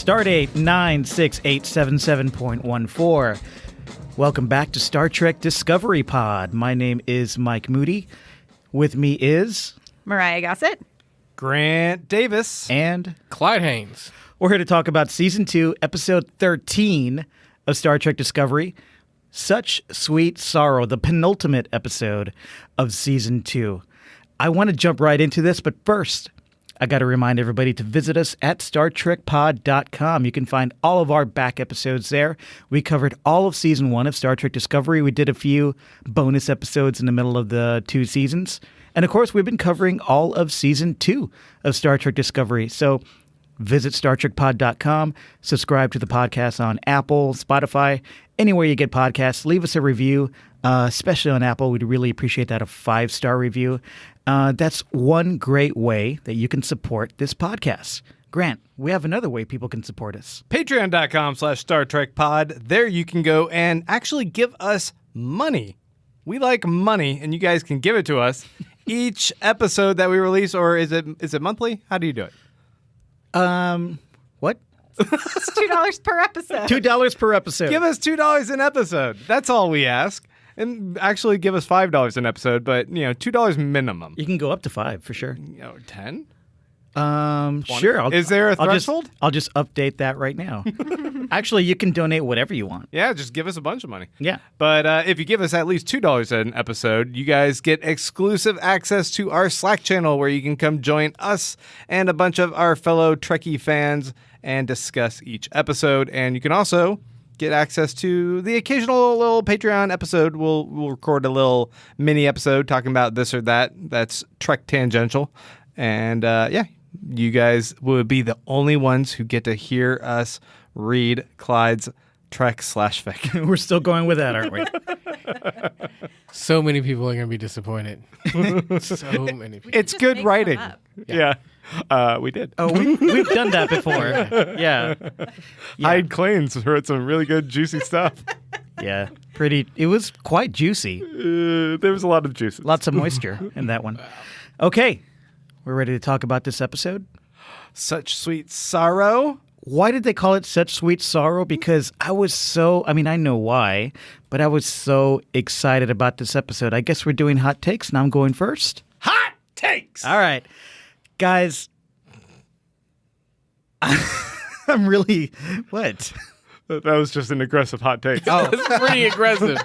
Stardate 96877.14. Welcome back to Star Trek Discovery Pod. My name is Mike Moody. With me is... Mariah Gossett. Grant Davis. And... Clyde Haynes. We're here to talk about Season 2, Episode 13 of Star Trek Discovery. Such Sweet Sorrow, the penultimate episode of Season 2. I want to jump right into this, but first... I got to remind everybody to visit us at StarTrekPod.com. You can find all of our back episodes there. We covered all of Season 1 of Star Trek Discovery. We did a few bonus episodes in the middle of the 2 seasons. And, of course, we've been covering all of Season 2 of Star Trek Discovery. So visit StarTrekPod.com. Subscribe to the podcast on Apple, Spotify, anywhere you get podcasts. Leave us a review, especially on Apple. We'd really appreciate that, a 5-star review. That's one great way that you can support this podcast. Grant, we have another way people can support us. Patreon.com/Star Trek Pod. There you can go and actually give us money. We like money, and you guys can give it to us each episode that we release, or is it monthly? How do you do it? What? It's $2 per episode. $2 per episode. Give us $2 an episode. That's all we ask. And actually give us $5 an episode, but, $2 minimum. You can go up to 5 for sure. 10? Sure. Is there a threshold? I'll just update that right now. Actually, you can donate whatever you want. Yeah, just give us a bunch of money. Yeah. But if you give us at least $2 an episode, you guys get exclusive access to our Slack channel where you can come join us and a bunch of our fellow Trekkie fans and discuss each episode. And you can also get access to the occasional little Patreon episode. We'll record a little mini episode talking about this or that. That's Trek tangential. And you guys will be the only ones who get to hear us read Clyde's Trek/fic. We're still going with that, aren't we? So many people are going to be disappointed. So many people. It's good writing. Yeah. We did. Oh, we've done that before. Yeah. Hyde Claims wrote some really good, juicy stuff. Yeah. It was quite juicy. There was a lot of juices. Lots of moisture in that one. Okay. We're ready to talk about this episode. Such Sweet Sorrow. Why did they call it Such Sweet Sorrow? Because I know why, but I was so excited about this episode. I guess we're doing hot takes, and I'm going first. Hot takes! All right. Guys, I'm really... What? That was just an aggressive hot take. Oh, it's pretty aggressive.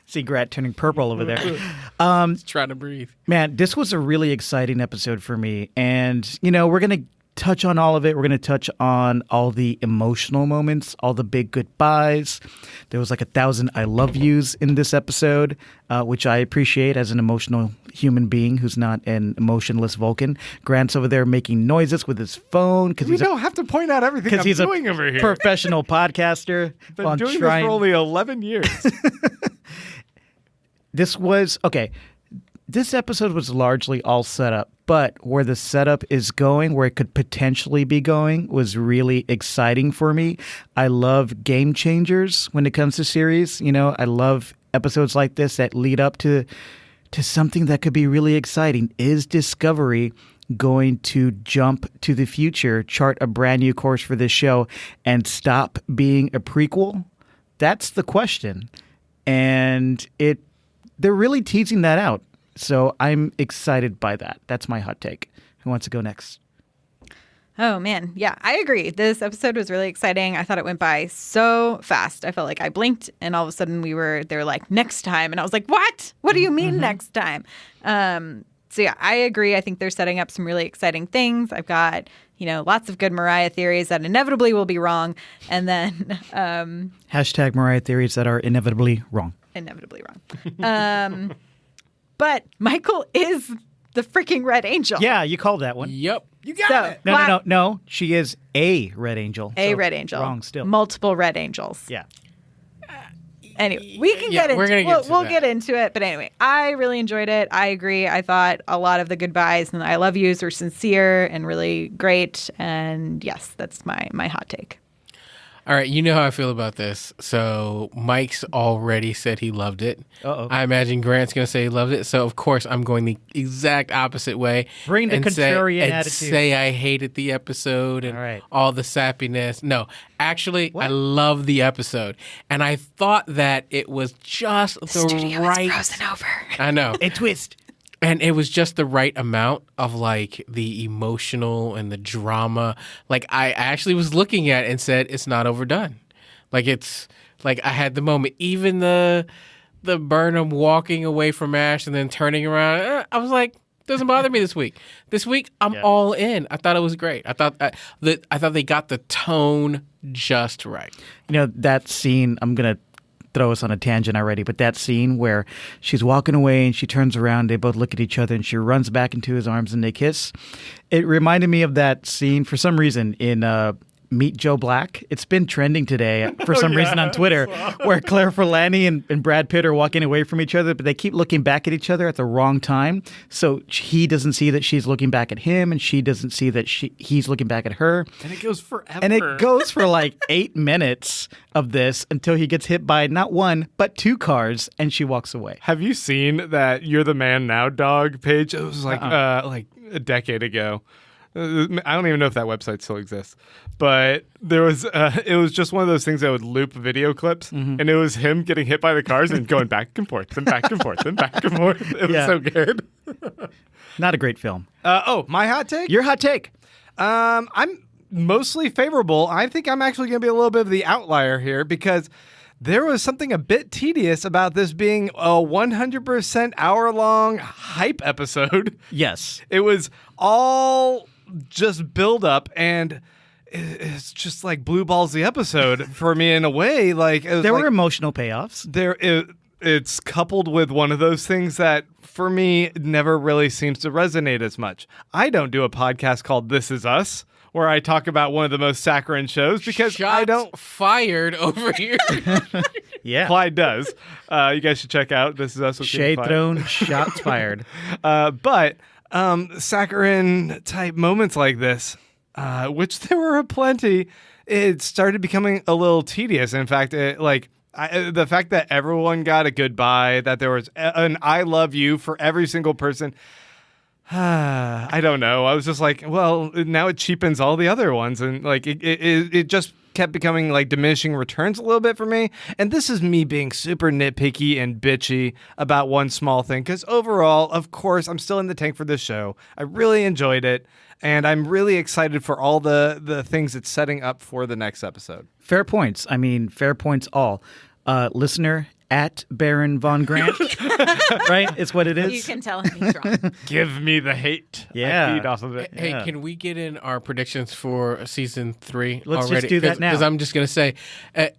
See Grat turning purple over there. Trying to breathe. Man, this was a really exciting episode for me. And, we're going to touch on all of it. We're going to touch on all the emotional moments, all the big goodbyes. There was like 1,000 I love yous in this episode, which I appreciate as an emotional human being who's not an emotionless Vulcan. Grant's over there making noises with his phone. We don't have to point out everything I'm doing over here. Professional podcaster. Been doing this for only 11 years. This episode was largely all set up, but where the setup is going, where it could potentially be going, was really exciting for me. I love game changers when it comes to series. I love episodes like this that lead up to something that could be really exciting. Is Discovery going to jump to the future, chart a brand new course for this show, and stop being a prequel? That's the question. And they're really teasing that out. So I'm excited by that. That's my hot take. Who wants to go next? Oh, man. Yeah, I agree. This episode was really exciting. I thought it went by so fast. I felt like I blinked and all of a sudden they were like, next time. And I was like, what? What do you mean next time? So yeah, I agree. I think they're setting up some really exciting things. I've got, lots of good Mariah theories that inevitably will be wrong. And then... Hashtag Mariah theories that are inevitably wrong. Inevitably wrong. But Michael is the freaking Red Angel. Yeah, you called that one. Yep. You got it. No. She is a Red Angel. Red Angel. Wrong still. Multiple Red Angels. Yeah. Anyway, we can get into it. We'll get into it. But anyway, I really enjoyed it. I agree. I thought a lot of the goodbyes and I love yous were sincere and really great. And yes, that's my hot take. All right, you know how I feel about this. So Mike's already said he loved it. Uh-oh. I imagine Grant's going to say he loved it. So, of course, I'm going the exact opposite way. Bring the and contrarian attitude. say I hated the episode and All right. all the sappiness. No, actually, I love the episode. And I thought that it was just the Studio right... is frozen over. I know. A twist. And it was just the right amount of like the emotional and the drama. Like I actually was looking at it and said it's not overdone. Like it's like I had the moment. Even the Burnham walking away from Ash and then turning around. I was like, doesn't bother me this week. This week I'm all in. I thought it was great. I thought they got the tone just right. You know, that scene, I'm going to throw us on a tangent already, but that scene where she's walking away and she turns around, they both look at each other and she runs back into his arms and they kiss. It reminded me of that scene for some reason in Meet Joe Black. It's been trending today for some reason on Twitter, where Claire Forlani and Brad Pitt are walking away from each other, but they keep looking back at each other at the wrong time. So he doesn't see that she's looking back at him, and she doesn't see that he's looking back at her. And it goes forever. And it goes for like 8 minutes of this until he gets hit by not one, but 2 cars, and she walks away. Have you seen that You're the Man Now dog page? It was like a decade ago. I don't even know if that website still exists, but there was. It was just one of those things that would loop video clips, and it was him getting hit by the cars and going back and forth and back and forth and back and forth. It was so good. Not a great film. My hot take. Your hot take. I'm mostly favorable. I think I'm actually going to be a little bit of the outlier here because there was something a bit tedious about this being a 100% hour-long hype episode. Yes. It was all just build up, and it's just like blue balls the episode for me in a way. Like there were emotional payoffs. It's coupled with one of those things that for me never really seems to resonate as much. I don't do a podcast called This Is Us, where I talk about one of the most saccharine shows because Shots I don't. fired over here. Yeah. Clyde does. You guys should check out This Is Us. With Shade Clyde. thrown, shots fired. But saccharine type moments like this, which there were plenty, it started becoming a little tedious. In fact, the fact that everyone got a goodbye, that there was an I love you for every single person. I don't know. I was just like, well, now it cheapens all the other ones. And like, it just kept becoming like diminishing returns a little bit for me. And this is me being super nitpicky and bitchy about one small thing. Because overall, of course, I'm still in the tank for this show. I really enjoyed it. And I'm really excited for all the things it's setting up for the next episode. Fair points. I mean, fair points all. Listener at Baron Von Grant, right? It's what it is. You can tell him he's wrong. Give me the hate. Yeah. I feed off of it. Hey, Yeah. can we get in our predictions for season 3 Let's already? just do that now. Because I'm just going to say,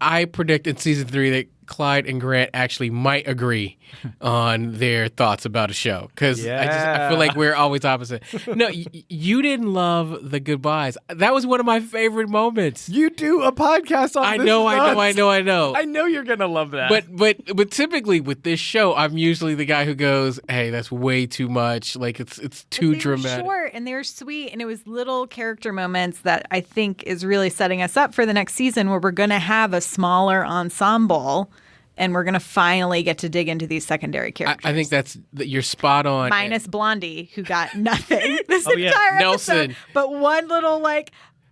I predict in season 3 that Clyde and Grant actually might agree on their thoughts about a show. Because I feel like we're always opposite. No, you didn't love the goodbyes. That was one of my favorite moments. You do a podcast on I this. know. I know you're gonna love that. But typically with this show, I'm usually the guy who goes, "Hey, that's way too much. Like it's too dramatic." Short and they were sweet, and it was little character moments that I think is really setting us up for the next season, where we're going to have a smaller ensemble, and we're going to finally get to dig into these secondary characters. I think you're spot on. Minus Blondie, who got nothing this Oh, yeah. entire Nelson. episode, but one little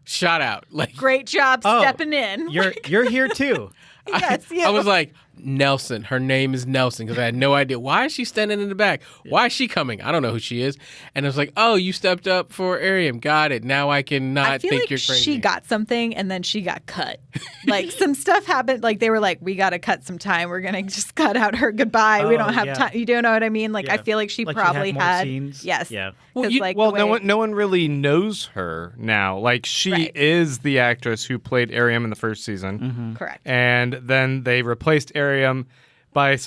Shout out. Like great job Oh, stepping in. You're here too. Yes, you. I was like, Nelson. Her name is Nelson because I had no idea. Why is she standing in the back? Why is she coming? I don't know who she is. And I was like, oh, you stepped up for Ariam. Got it. Now I can not I feel think like you're crazy. she got something and then she got cut. Like some stuff happened. Like they were like, we got to cut some time. We're going to just cut out her goodbye. We Oh, don't have yeah. time. You do know what I mean? Like Yeah. I feel like she Like she probably had more had scenes? Yes. Yeah. Well, no one really knows her now. Like she Right. is the actress who played Ariam in the first season. correct. And then they replaced Ariam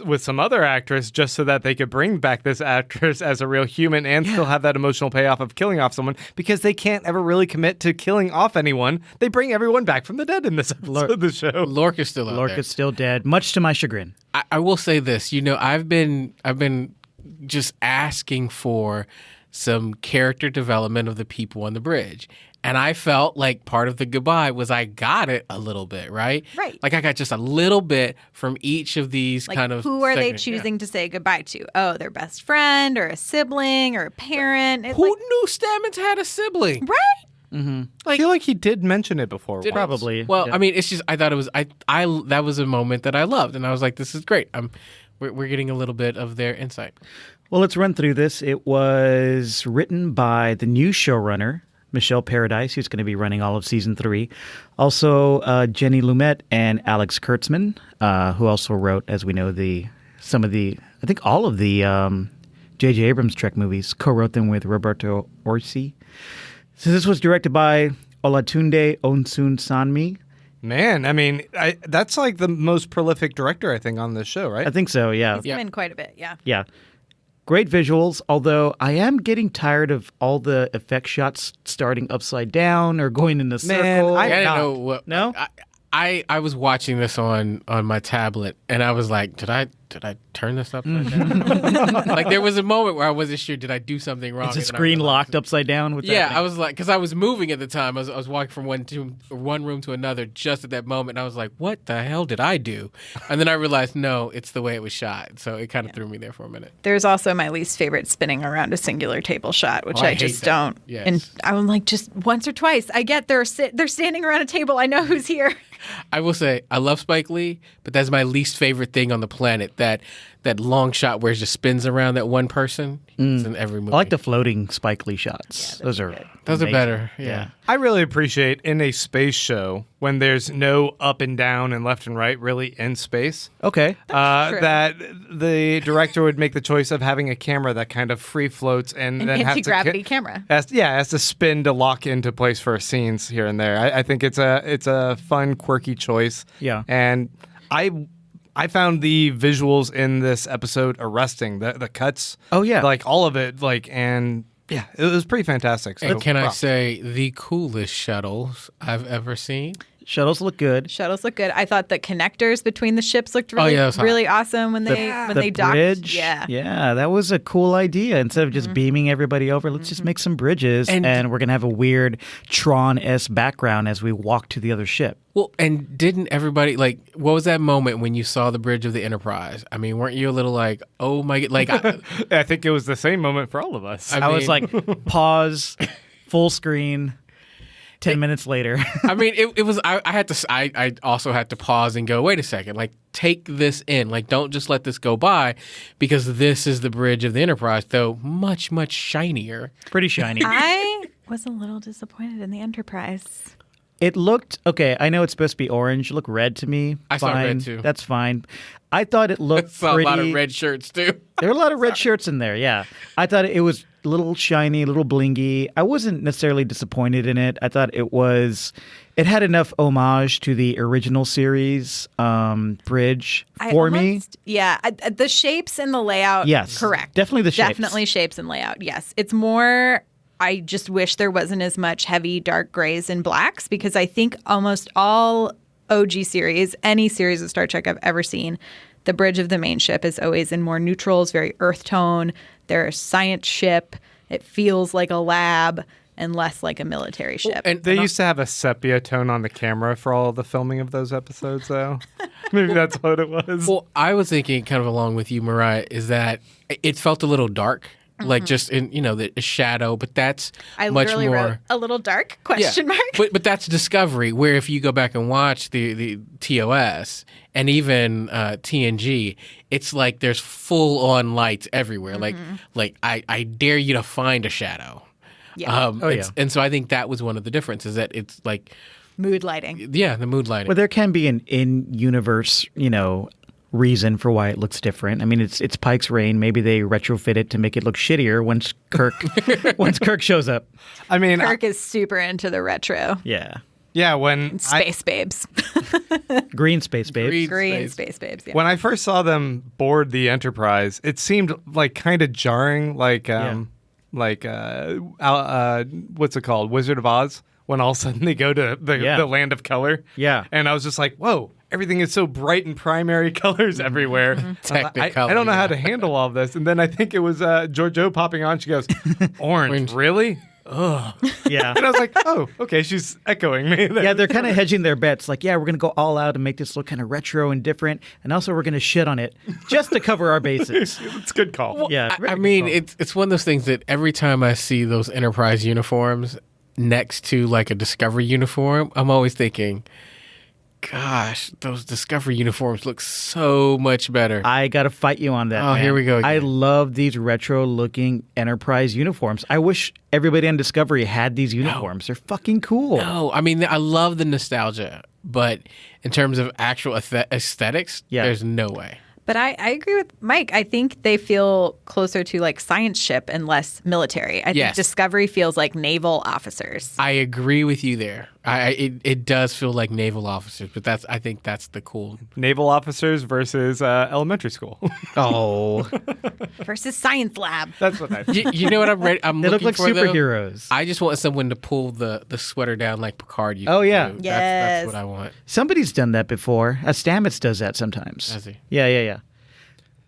with some other actress just so that they could bring back this actress as a real human and still have that emotional payoff of killing off someone, because they can't ever really commit to killing off anyone. They bring everyone back from the dead in this episode of the show. Lorca's still out there. Lorca's still dead, much to my chagrin. I will say this. I've been just asking for some character development of the people on the bridge. And I felt like part of the goodbye was I got it a little bit, right? Right. Like I got just a little bit from each of these Like, kind of. who are they segments. Yeah. choosing to say goodbye to? Oh, their best friend or a sibling or a parent. It's Who like, knew Stamets had a sibling? right? I feel like he did mention it before. Did once. Probably. Well, Yeah. I mean, it's just I thought it was I that was a moment that I loved, and I was like, this is great. We're getting a little bit of their insight. Well, let's run through this. It was written by the new showrunner, Michelle Paradise, who's going to be running all of season 3. Also, Jenny Lumet and Alex Kurtzman, who also wrote, as we know, I think all of the J.J. Abrams Trek movies, co-wrote them with Roberto Orsi. So this was directed by Olatunde Onsun Sanmi. Man, I mean, that's like the most prolific director, I think, on this show, right? I think so, yeah. It's been quite a bit, yeah. Yeah. Great visuals, although I am getting tired of all the effect shots starting upside down or going in a circle. I- I didn't not. know what. No? I was watching this on my tablet, and I was like, did I turn this upside down? Like there was a moment where I wasn't sure, did I do something wrong? Is the And then I screen realized locked it. upside down? What's Yeah, happening? I was like, because I was moving at the time. I was walking from one room to another just at that moment. And I was like, what the hell did I do? And then I realized, no, it's the way it was shot. So it kind of threw me there for a minute. There's also my least favorite spinning around a singular table shot, which Oh, I I hate just that. don't. Yes. And I'm like, just once or twice. I get they're standing around a table. I know who's here. I will say, I love Spike Lee, but that's my least favorite thing on the planet. That long shot where it just spins around that one person. It's in every movie. I like the floating Spike Lee shots. Those are Those are amazing. better. Yeah. I really appreciate in a space show when there's no up and down and left and right really in space. Okay. True. That the director would make the choice of having a camera that kind of free floats and An then has anti-gravity to camera. has to spin to lock into place for scenes here and there. I think it's a fun, quirky choice. Yeah. And I found the visuals in this episode arresting. The cuts. Oh, yeah. Like all of it. And yeah, it was pretty fantastic. So, And can I props. say the coolest shuttles I've ever seen? Shuttles look good. Shuttles look good. I thought the connectors between the ships looked really, yeah, it was hot. really awesome when they The docked. bridge. Yeah. Yeah, that was a cool idea. Instead of just beaming everybody over, let's just make some bridges And- and we're going to have a weird Tron-esque background as we walk to the other ship. Well, and didn't everybody what was that moment when you saw the bridge of the Enterprise? I mean, weren't you a little like, oh my god, like, I think it was the same moment for all of us. I was mean- like, pause, full screen, 10 minutes later. I mean, it was. I also had to pause and go, wait a second, like take this in, like don't just let this go by, because this is the bridge of the Enterprise, though much shinier. Pretty shiny. I was a little disappointed in the Enterprise. It looked, okay, I know it's supposed to be orange. It looked red to me. I saw Fine. red, too. That's fine. I thought it looked Saw pretty. a lot of red shirts too. There were a lot of red shirts in there, yeah. I thought it was a little shiny, a little blingy. I wasn't necessarily disappointed in it. I thought it had enough homage to the original series bridge for me. Yeah, the shapes and the layout. Yes. correct. Definitely the shapes. Definitely shapes and layout. Yes, it's more. I just wish there wasn't as much heavy dark grays and blacks, because I think almost all OG series, any series of Star Trek I've ever seen, the bridge of the main ship is always in more neutrals, very earth tone. They're a science ship. It feels like a lab and less like a military ship. And They used to have a sepia tone on the camera for all the filming of those episodes, though. Maybe that's what it was. well, I was thinking, kind of along with you, Mariah, is that it felt a little dark, like just in the shadow, but that's I much literally more. wrote a little dark question mark. But that's Discovery, where if you go back and watch the TOS and even TNG, it's like there's full on lights everywhere. Like I dare you to find a shadow. Yeah. And so I think that was one of the differences, that it's like, Mood lighting. yeah, the mood lighting. Well, there can be an in-universe, reason for why it looks different. I mean, it's Pike's Reign. Maybe they retrofit it to make it look shittier once Kirk shows up. I mean, Kirk is super into the retro. Yeah. yeah, when Space babes. Green space babes. Green Green space. space babes. Yeah. when I first saw them board the Enterprise, it seemed like kind of jarring, like what's it called, Wizard of Oz, when all of a sudden they go to the land of color. Yeah. And I was just like, whoa, everything is so bright and primary colors everywhere. Technicolor, I don't know how yeah. to handle all of this. And then I think it was Giorgio popping on. She goes, orange, really? ugh. Yeah. And I was like, oh, okay, she's echoing me there. Yeah, they're kind of hedging their bets. Like, yeah, we're going to go all out and make this look kind of retro and different. And also, we're going to shit on it just to cover our bases. It's a good call. Yeah. I mean, it's one of those things that every time I see those Enterprise uniforms next to like a Discovery uniform, I'm always thinking, gosh, those Discovery uniforms look so much better. I got to fight you on that. Oh, man. here we go again. I love these retro looking Enterprise uniforms. I wish everybody on Discovery had these uniforms. They're fucking cool. No, I mean, I love the nostalgia, but in terms of actual aesthetics, Yeah. there's no way. But I agree with Mike. I think they feel closer to like science ship and less military. I think Yes. Discovery feels like naval officers. I agree with you there. It does feel like naval officers, but I think that's the cool. Naval officers versus elementary school. Oh, Versus science lab. That's what I You know what I'm ready? I'm they look looking like for, though? superheroes. I just want someone to pull the sweater down like Picard used Oh, to yeah. do. Yes. That's what I want. Somebody's done that before. Stamets does that sometimes. Does he? Yeah.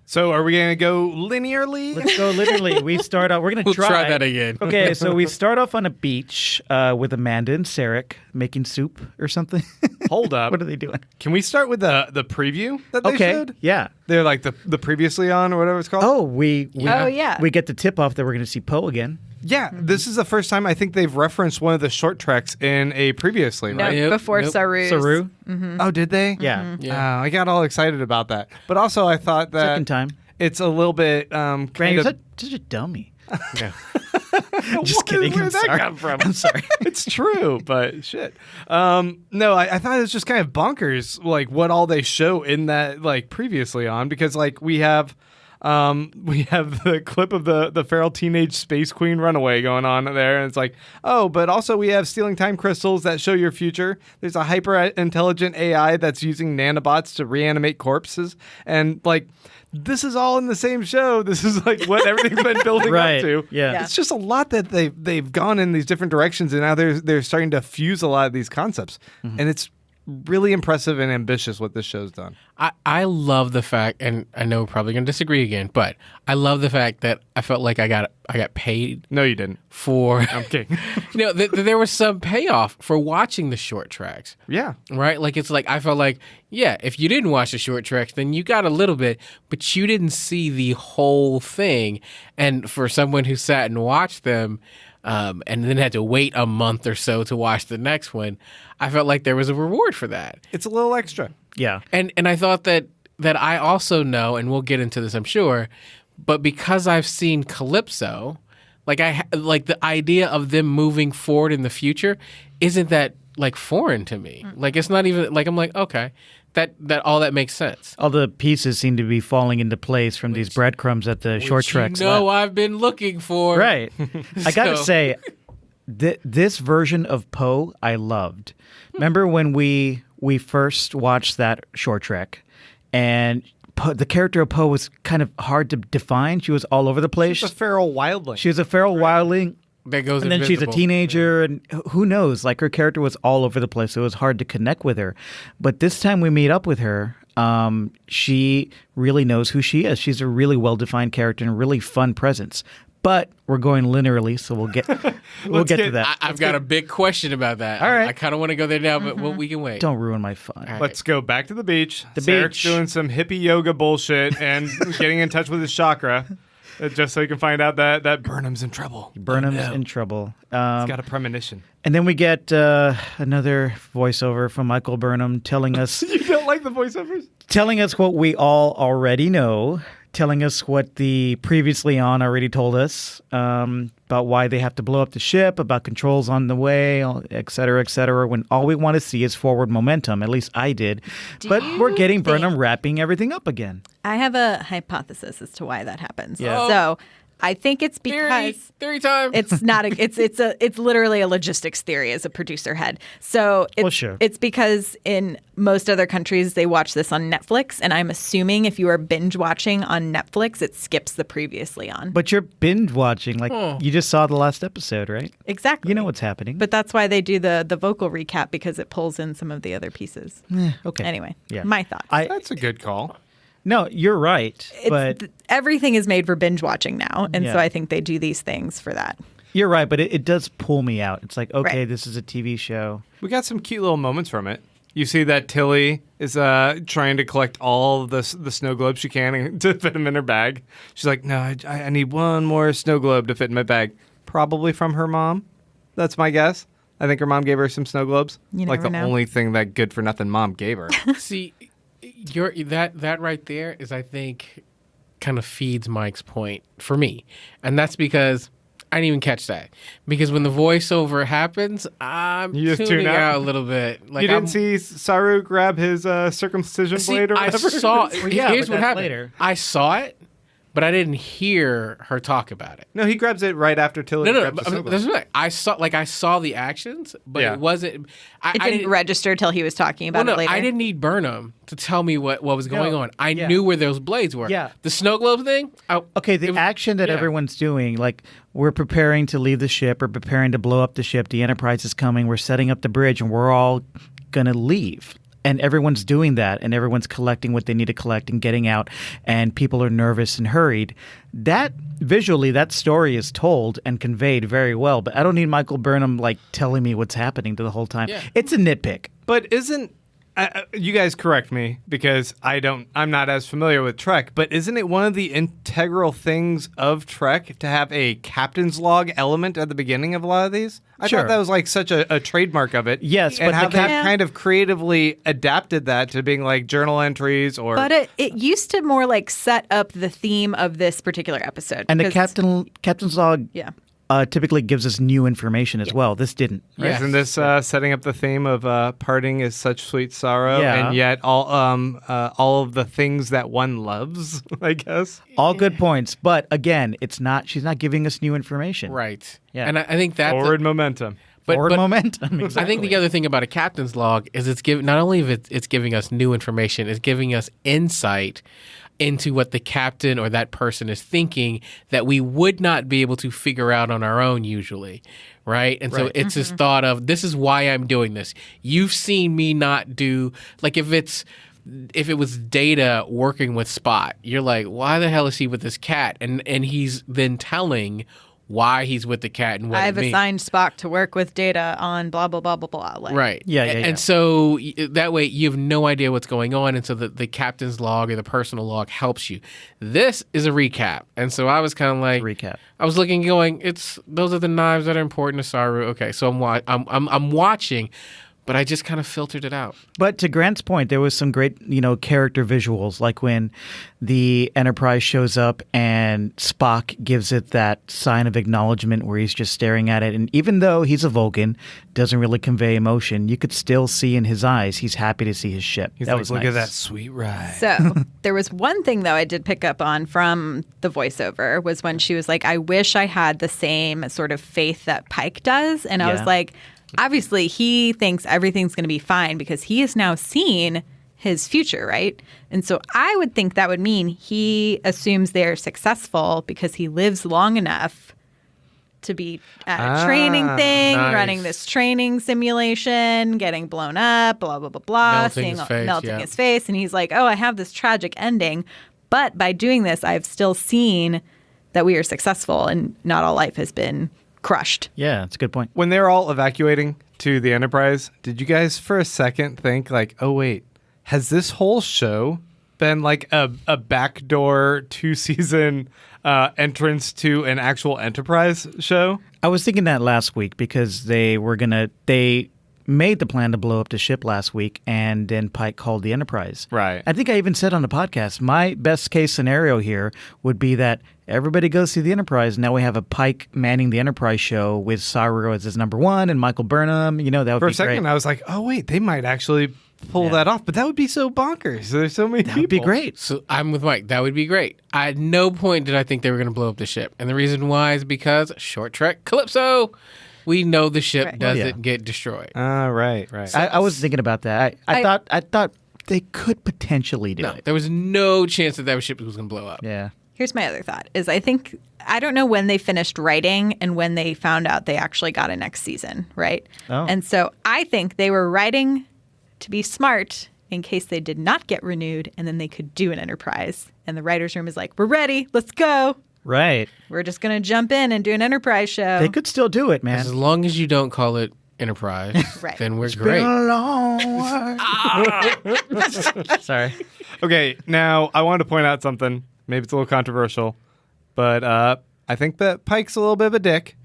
So are we going to go linearly? Let's go literally. We start out. We're going to We'll try that again. Okay, so we start off on a beach with Amanda and Sarek making soup or something. Hold up. What are they doing? Can we start with the preview that they Okay, showed? yeah. They're like the previously on or whatever it's called. Oh, we Oh, yeah. we get the tip off that we're going to see Poe again. Yeah, this is the first time I think they've referenced one of the short treks in a previously, No, right? Nope, before nope. Saru's. Saru. Oh, did they? Yeah. Yeah. I got all excited about that. But also I thought that Second time. it's a little bit Brandon, kind you're of such a dummy. Yeah. Just kidding. Where'd I'm that sorry. come from? I'm sorry. It's true, but shit. No, I thought it was just kind of bonkers, like what all they show in that, like previously on, because like we have the clip of the feral teenage space queen runaway going on there, and it's like, oh, but also we have stealing time crystals that show your future. There's a hyper intelligent AI that's using nanobots to reanimate corpses, and like. This is all in the same show. This is like what everything's been building Right. up to. Yeah. It's just a lot that they've gone in these different directions, and now they're starting to fuse a lot of these concepts, and it's really impressive and ambitious what this show's done. I love the fact, and I know we're probably going to disagree again, but I love the fact that I felt like I got paid No, you didn't. for, I'm kidding. there was some payoff for watching the short tracks. Yeah. Right? Like, it's like, I felt like, yeah, if you didn't watch the short tracks, then you got a little bit, but you didn't see the whole thing. And for someone who sat and watched them, and then had to wait a month or so to watch the next one, I felt like there was a reward for that. It's a little extra. Yeah. And I thought that I also know, and we'll get into this, I'm sure, but because I've seen Calypso, like like the idea of them moving forward in the future isn't that like foreign to me. Like it's not even like I'm like, okay, that all that makes sense. All the pieces seem to be falling into place from these breadcrumbs that the short treks left. I've been looking for. Right. I got to So- say, this version of Poe I loved. Remember when we first watched that short trek, and the character of Poe was kind of hard to define. She was all over the place. It's a feral wildling. She was a feral wildling, That goes and then she's a invisible. teenager, and who knows? Like her character was all over the place. So it was hard to connect with her. But this time we meet up with her. She really knows who she is. She's a really well-defined character and a really fun presence. But we're going linearly, so we'll get to that. I've got a big question about that. All right. I kind of want to go there now, but we can wait. Don't ruin my fun. right. Let's go back to the beach. The Sarek's beach. doing some hippie yoga bullshit and getting in touch with his chakra, just so he can find out that Burnham's in trouble. Burnham's in trouble. He's got a premonition. And then we get another voiceover from Michael Burnham telling us You don't like the voiceovers? telling us what we all already know, telling us what the previously on already told us about why they have to blow up the ship, about controls on the way, et cetera, when all we want to see is forward momentum. At least I did. But we're getting Burnham wrapping everything up again. I have a hypothesis as to why that happens. Yeah. So I think it's because Theory time. it's not it's literally a logistics theory as a producer head. So it's sure. it's because in most other countries they watch this on Netflix, and I'm assuming if you are binge watching on Netflix, it skips the previously on. But you're binge watching. Like you just saw the last episode, right? Exactly. You know what's happening. But that's why they do the vocal recap, because it pulls in some of the other pieces. okay. Anyway, Yeah. my thoughts. That's a good call. No, you're right. It's, but everything is made for binge watching now, and Yeah. so I think they do these things for that. You're right, but it does pull me out. It's like, okay, Right. this is a TV show. We got some cute little moments from it. You see that Tilly is trying to collect all the snow globes she can to fit them in her bag. She's like, no, I need one more snow globe to fit in my bag. Probably from her mom. That's my guess. I think her mom gave her some snow globes. You like never the know. only thing that good for nothing mom gave her. See, that right there is, I think, kind of feeds Mike's point for me, and that's because I didn't even catch that. Because when the voiceover happens, I'm You just tuning tune out? out a little bit. Like You didn't see Saru grab his circumcision blade or I whatever? saw. yeah, Here's but what that's happened. later. I saw it, but I didn't hear her talk about it. No, he grabs it right after Tilly No, grabs the snow globe. that's right. I saw the actions, but Yeah. it wasn't. It didn't register till he was talking about Well, it no, later. I didn't need Burnham to tell me what was going No, on. I yeah. knew where those blades were. Yeah. The snow globe thing. Okay, the action that yeah. everyone's doing, like we're preparing to leave the ship, we're preparing to blow up the ship, the Enterprise is coming, we're setting up the bridge, and we're all going to leave. And everyone's doing that, and everyone's collecting what they need to collect and getting out, and people are nervous and hurried. That, visually, that story is told and conveyed very well, but I don't need Michael Burnham, like, telling me what's happening the whole time. Yeah. It's a nitpick. But isn't you guys correct me because I'm not as familiar with Trek, but isn't it one of the integral things of Trek to have a captain's log element at the beginning of a lot of these? I Sure. thought that was like such a trademark of it. Yes, and but how the they cap- kind of creatively adapted that to being like journal entries or. But it used to more like set up the theme of this particular episode. And the because- captain's log Yeah. typically gives us new information as well. This didn't. Right? Yes. Isn't this setting up the theme of parting is such sweet sorrow, Yeah. and yet all of the things that one loves, I guess. All good points, but again, it's not. She's not giving us new information. Right. Yeah. And I think that's Forward momentum. Forward but momentum. I Exactly. think the other thing about a captain's log is it's giving not only it's giving us new information, it's giving us insight into what the captain or that person is thinking that we would not be able to figure out on our own usually, right? And so it's this thought of this is why I'm doing this. You've seen me not do like if it was Data working with Spot, you're like, why the hell is he with this cat? And he's then telling why he's with the cat and what I've it means. assigned Spock to work with Data on blah, blah, blah, blah, blah. Like, Right. Yeah, yeah, And yeah. so that way you have no idea what's going on. And so the captain's log or the personal log helps you. This is a recap. And so I was kind of like, recap. I was looking, going, those are the knives that are important to Saru. Okay. So I'm watching, but I just kind of filtered it out. But to Grant's point, there was some great, character visuals, like when the Enterprise shows up and Spock gives it that sign of acknowledgement where he's just staring at it. And even though he's a Vulcan, doesn't really convey emotion, you could still see in his eyes he's happy to see his ship. He's that like, was look nice. at that sweet ride. So there was one thing, though, I did pick up on from the voiceover was when she was like, I wish I had the same sort of faith that Pike does. And I was Yeah. like, obviously, he thinks everything's going to be fine because he has now seen his future, right? And so I would think that would mean he assumes they're successful because he lives long enough to be at a training thing, nice. running this training simulation, getting blown up, blah, blah, blah, blah, Melting his face, melting yeah. his face. And he's like, oh, I have this tragic ending. But by doing this, I've still seen that we are successful and not all life has been crushed. Yeah, that's a good point. When they're all evacuating to the Enterprise, did you guys for a second think like, oh wait, has this whole show been like a backdoor 2-season entrance to an actual Enterprise show? I was thinking that last week because they made the plan to blow up the ship last week, and then Pike called the Enterprise. Right. I think I even said on the podcast, my best case scenario here would be that everybody goes see the Enterprise. Now we have a Pike manning the Enterprise show with Saru as his number one and Michael Burnham. That would For be a second, great. I was like, oh wait, they might actually pull that off, but that would be so bonkers. There's so many That would be great. So I'm with Mike. That would be great. At no point did I think they were going to blow up the ship. And the reason why is because short trek Calypso. We know the ship Right. doesn't Yeah. get destroyed. Right. I was thinking about that. I thought they could potentially do No, it. there was no chance that ship was going to blow up. Yeah. Here's my other thought is I don't know when they finished writing and when they found out they actually got a next season, right? Oh. And so I think they were writing to be smart in case they did not get renewed and then they could do an Enterprise. And the writer's room is like, we're ready, let's go. Right. We're just going to jump in and do an Enterprise show. They could still do it, man. As long as you don't call it Enterprise, Right. then we're Been great. a long way. Sorry. Okay, now I wanted to point out something. Maybe it's a little controversial, but I think that Pike's a little bit of a dick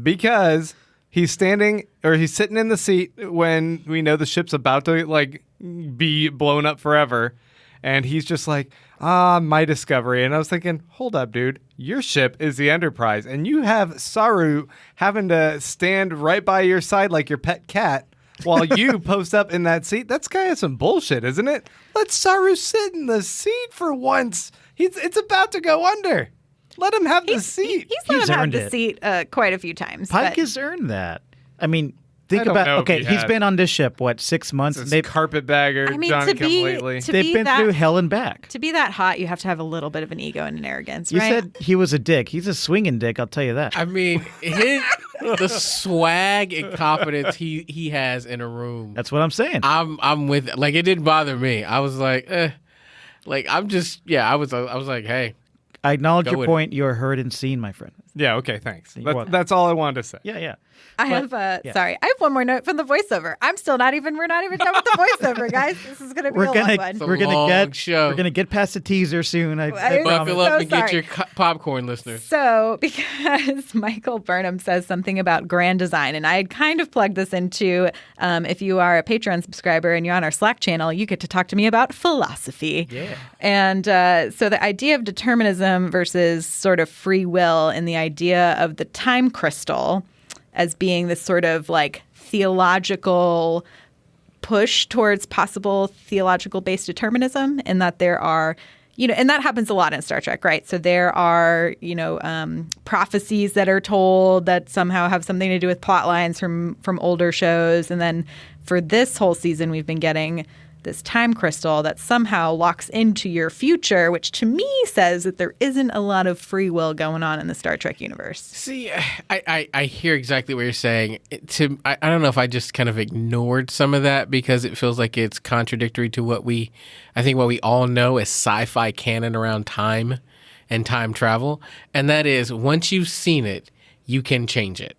because he's sitting in the seat when we know the ship's about to like be blown up forever, and he's just like, my Discovery. And I was thinking, hold up, dude, your ship is the Enterprise, and you have Saru having to stand right by your side like your pet cat while you post up in that seat. That's kind of some bullshit, isn't it? Let Saru sit in the seat for once. It's about to go under. Let him have the seat. He's let He's him have earned the it. seat quite a few times. Pike but- has earned that. I mean, think I don't about, know if okay, he he's has. been on this ship, what, 6 months? It's They've, carpetbagger, I mean, Johnny to come be- lately. to they've be been that- through hell and back. To be that hot, you have to have a little bit of an ego and an arrogance, You right? said he was a dick. He's a swinging dick, I'll tell you that. I mean, the swag and confidence he has in a room. That's what I'm saying. I'm with like it didn't bother me. I was like, like I'm just I was like, hey, I acknowledge Go your with point. You're heard and seen, my friend. Yeah, okay, thanks. welcome. That's all I wanted to say. Yeah, yeah. I have sorry. I have one more note from the voiceover. We're not even done with the voiceover, guys. This is gonna be a long one. a We're gonna long get show. we're gonna get past the teaser soon. I I- promise. buckle up so and get sorry. your popcorn, listeners. So, because Michael Burnham says something about grand design, and I had kind of plugged this into if you are a Patreon subscriber and you're on our Slack channel, you get to talk to me about philosophy. Yeah. And so the idea of determinism versus sort of free will, and the idea of the time crystal as being this sort of like theological push towards possible theological based determinism, and that there are, and that happens a lot in Star Trek, right? So there are, prophecies that are told that somehow have something to do with plot lines from older shows. And then for this whole season, we've been getting this time crystal that somehow locks into your future, which to me says that there isn't a lot of free will going on in the Star Trek universe. See, I hear exactly what you're saying. I don't know if I just kind of ignored some of that because it feels like it's contradictory to what we all know as sci-fi canon around time and time travel. And that is, once you've seen it, you can change it.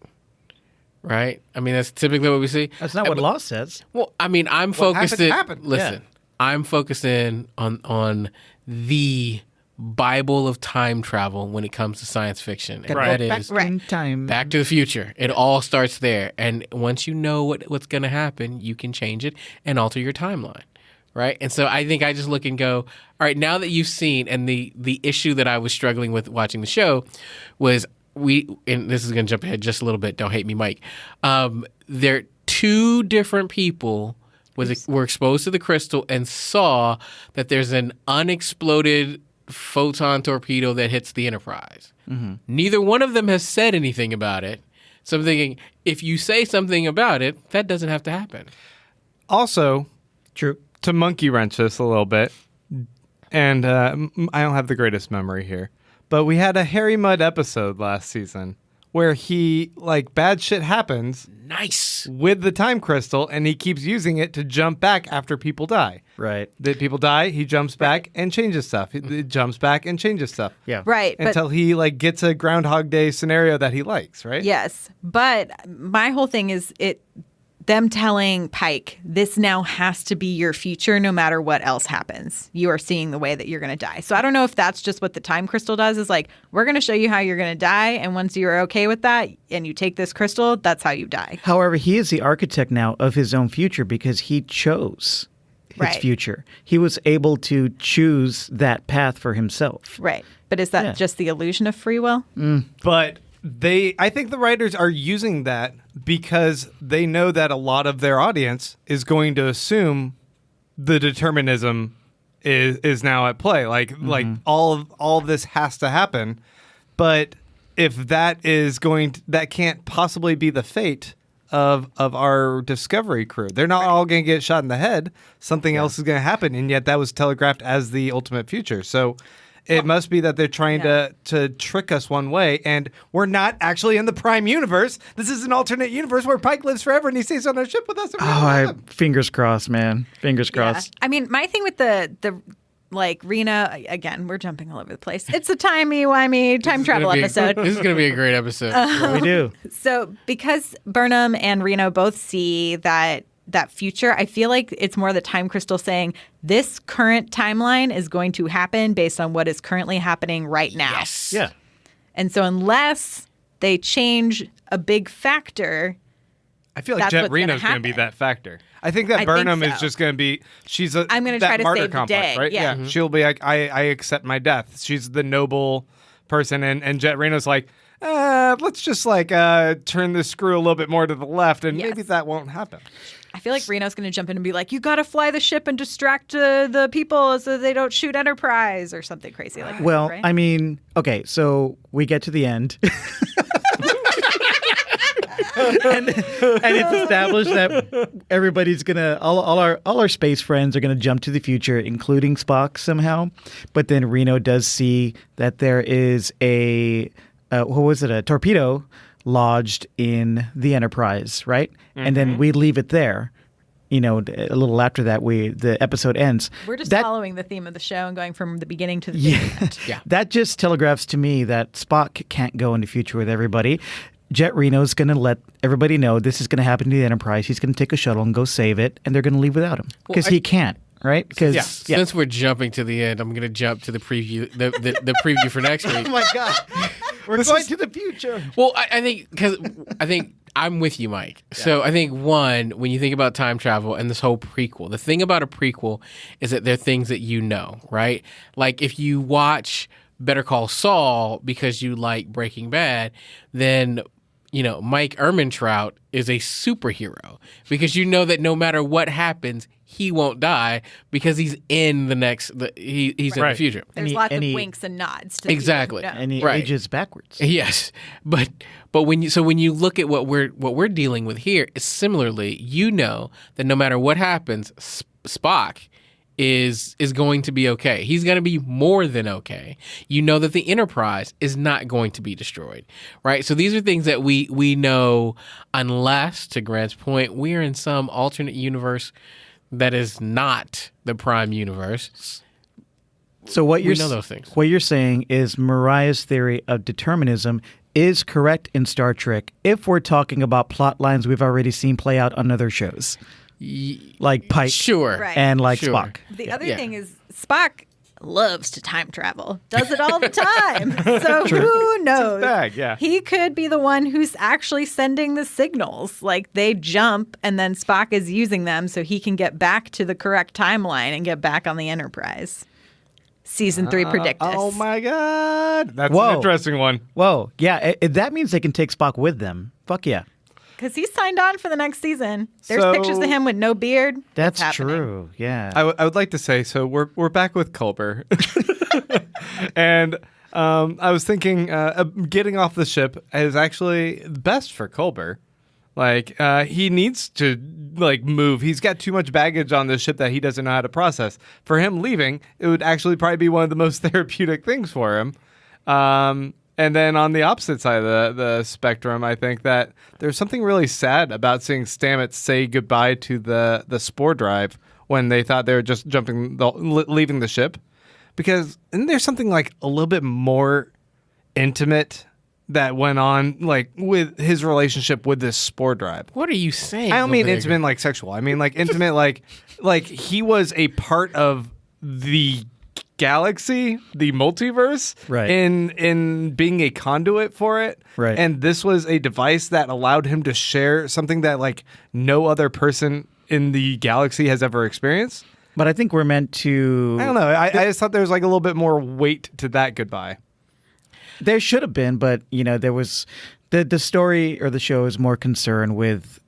Right? I mean, that's typically what we see. That's not what law says. Well, I mean, I'm focused happened. Listen, I'm focused in on the Bible of time travel when it comes to science fiction. And Right. that is Right. In time. Back to the Future. It all starts there. And once you know what's going to happen, you can change it and alter your timeline. Right? And so I think I just look and go, all right, now that you've seen, and the issue that I was struggling with watching the show was and this is going to jump ahead just a little bit. Don't hate me, Mike. There two different people were exposed to the crystal and saw that there's an unexploded photon torpedo that hits the Enterprise. Mm-hmm. Neither one of them has said anything about it. So I'm thinking, if you say something about it, that doesn't have to happen. Also, True. to monkey wrench this a little bit, and I don't have the greatest memory here, but we had a Harry Mudd episode last season where bad shit happens Nice. with the time crystal, and he keeps using it to jump back after people die. Right. The people die, he jumps back and changes stuff. He jumps back and changes stuff. Yeah. Right. But Until he gets a Groundhog Day scenario that he likes, right? yes. But my whole thing is them telling Pike, this now has to be your future no matter what else happens. You are seeing the way that you're going to die. So I don't know if that's just what the time crystal does, is like, we're going to show you how you're going to die. And once you're okay with that and you take this crystal, that's how you die. However, he is the architect now of his own future because he chose his Right. future. He was able to choose that path for himself. Right. But is that Yeah. just the illusion of free will? But I think the writers are using that because they know that a lot of their audience is going to assume the determinism is now at play. Like all of this has to happen. But if that can't possibly be the fate of our Discovery crew. They're not all going to get shot in the head. Something else is going to happen, and yet that was telegraphed as the ultimate future. So it must be that they're trying to trick us one way, and we're not actually in the Prime universe. This is an alternate universe where Pike lives forever, and he stays on our ship with us. Fingers crossed, man. Fingers crossed. I mean, my thing with the like Reno, again, we're jumping all over the place. It's a timey-wimey time travel episode. This is going to be a great episode. What we do. So because Burnham and Reno both see that future, I feel like it's more the time crystal saying this current timeline is going to happen based on what is currently happening right now. Yes. Yeah. And so unless they change a big factor, I feel like That's Jet what's Reno's gonna going to be happen. that factor. I think that I think Burnham is so. just going to be, she's a I'm gonna that try to martyr save the complex, day. right? Yeah. She'll be like, I accept my death. She's the noble person. And Jet Reno's like, let's just like turn the screw a little bit more to the left and maybe Yes. that won't happen. I feel like Reno's going to jump in and be like, you got to fly the ship and distract the people so they don't shoot Enterprise or something crazy like that. Well, right? I mean, okay, so we get to the end. and it's established that everybody's gonna all our space friends are gonna jump to the future, including Spock somehow. But then Reno does see that there is a a torpedo lodged in the Enterprise, right? And then we leave it there. You know, a little after that, the episode ends. We're just That- following the theme of the show and going from the beginning to the Yeah. end. Yeah. That just telegraphs to me that Spock can't go into future with everybody. Jet Reno's going to let everybody know this is going to happen to the Enterprise. He's going to take a shuttle and go save it, and they're going to leave without him because he can't, right? Because Since we're jumping to the end, I'm going to jump to the preview, the preview for next week. Oh my God, we're going to the future. Well, I think I'm with you, Mike. So I think one, when you think about time travel and this whole prequel, the thing about a prequel is that they're things that you know, right? Like if you watch Better Call Saul because you like Breaking Bad, then Mike Ehrmantraut is a superhero because you know that no matter what happens, he won't die because he's in the next. He's in the future. There's lots of winks and nods. To Exactly. people who know. And he Right. ages backwards. Yes, but when you look at what we're dealing with here, is similarly, you know that no matter what happens, Spock is going to be okay. He's going to be more than okay. You know that the Enterprise is not going to be destroyed, right? So these are things that we know, unless, to Grant's point, we're in some alternate universe that is not the Prime universe. So what We know those things. What you're saying is Mariah's theory of determinism is correct in Star Trek if we're talking about plot lines we've already seen play out on other shows, like Pike Sure. Right. and like Sure. Spock. The other Yeah. thing is Spock loves to time travel, does it all the time. So who knows? bag, yeah. He could be the one who's actually sending the signals. Like they jump and then Spock is using them so he can get back to the correct timeline and get back on the Enterprise. Season 3 predict us. Oh my God. That's Whoa. an interesting one. Whoa, yeah, that means they can take Spock with them. Fuck yeah. Because he's signed on for the next season. There's So- pictures of him with no beard. That's It's happening. true. Yeah. I would like to say, so we're back with Culber. And I was thinking getting off the ship is actually best for Culber. Like he needs to move. He's got too much baggage on this ship that he doesn't know how to process. For him leaving, it would actually probably be one of the most therapeutic things for him. And then on the opposite side of the spectrum, I think that there's something really sad about seeing Stamets say goodbye to the spore drive when they thought they were just leaving the ship. Because isn't there something like a little bit more intimate that went on with his relationship with this spore drive? What are you saying? I don't mean over there? intimate like sexual. I mean like intimate like he was a part of the galaxy, the multiverse, Right. in being a conduit for it. Right. And this was a device that allowed him to share something that no other person in the galaxy has ever experienced. But I think we're meant to. I don't know. I just thought there was a little bit more weight to that goodbye. There should have been, but there was the story or the show is more concerned with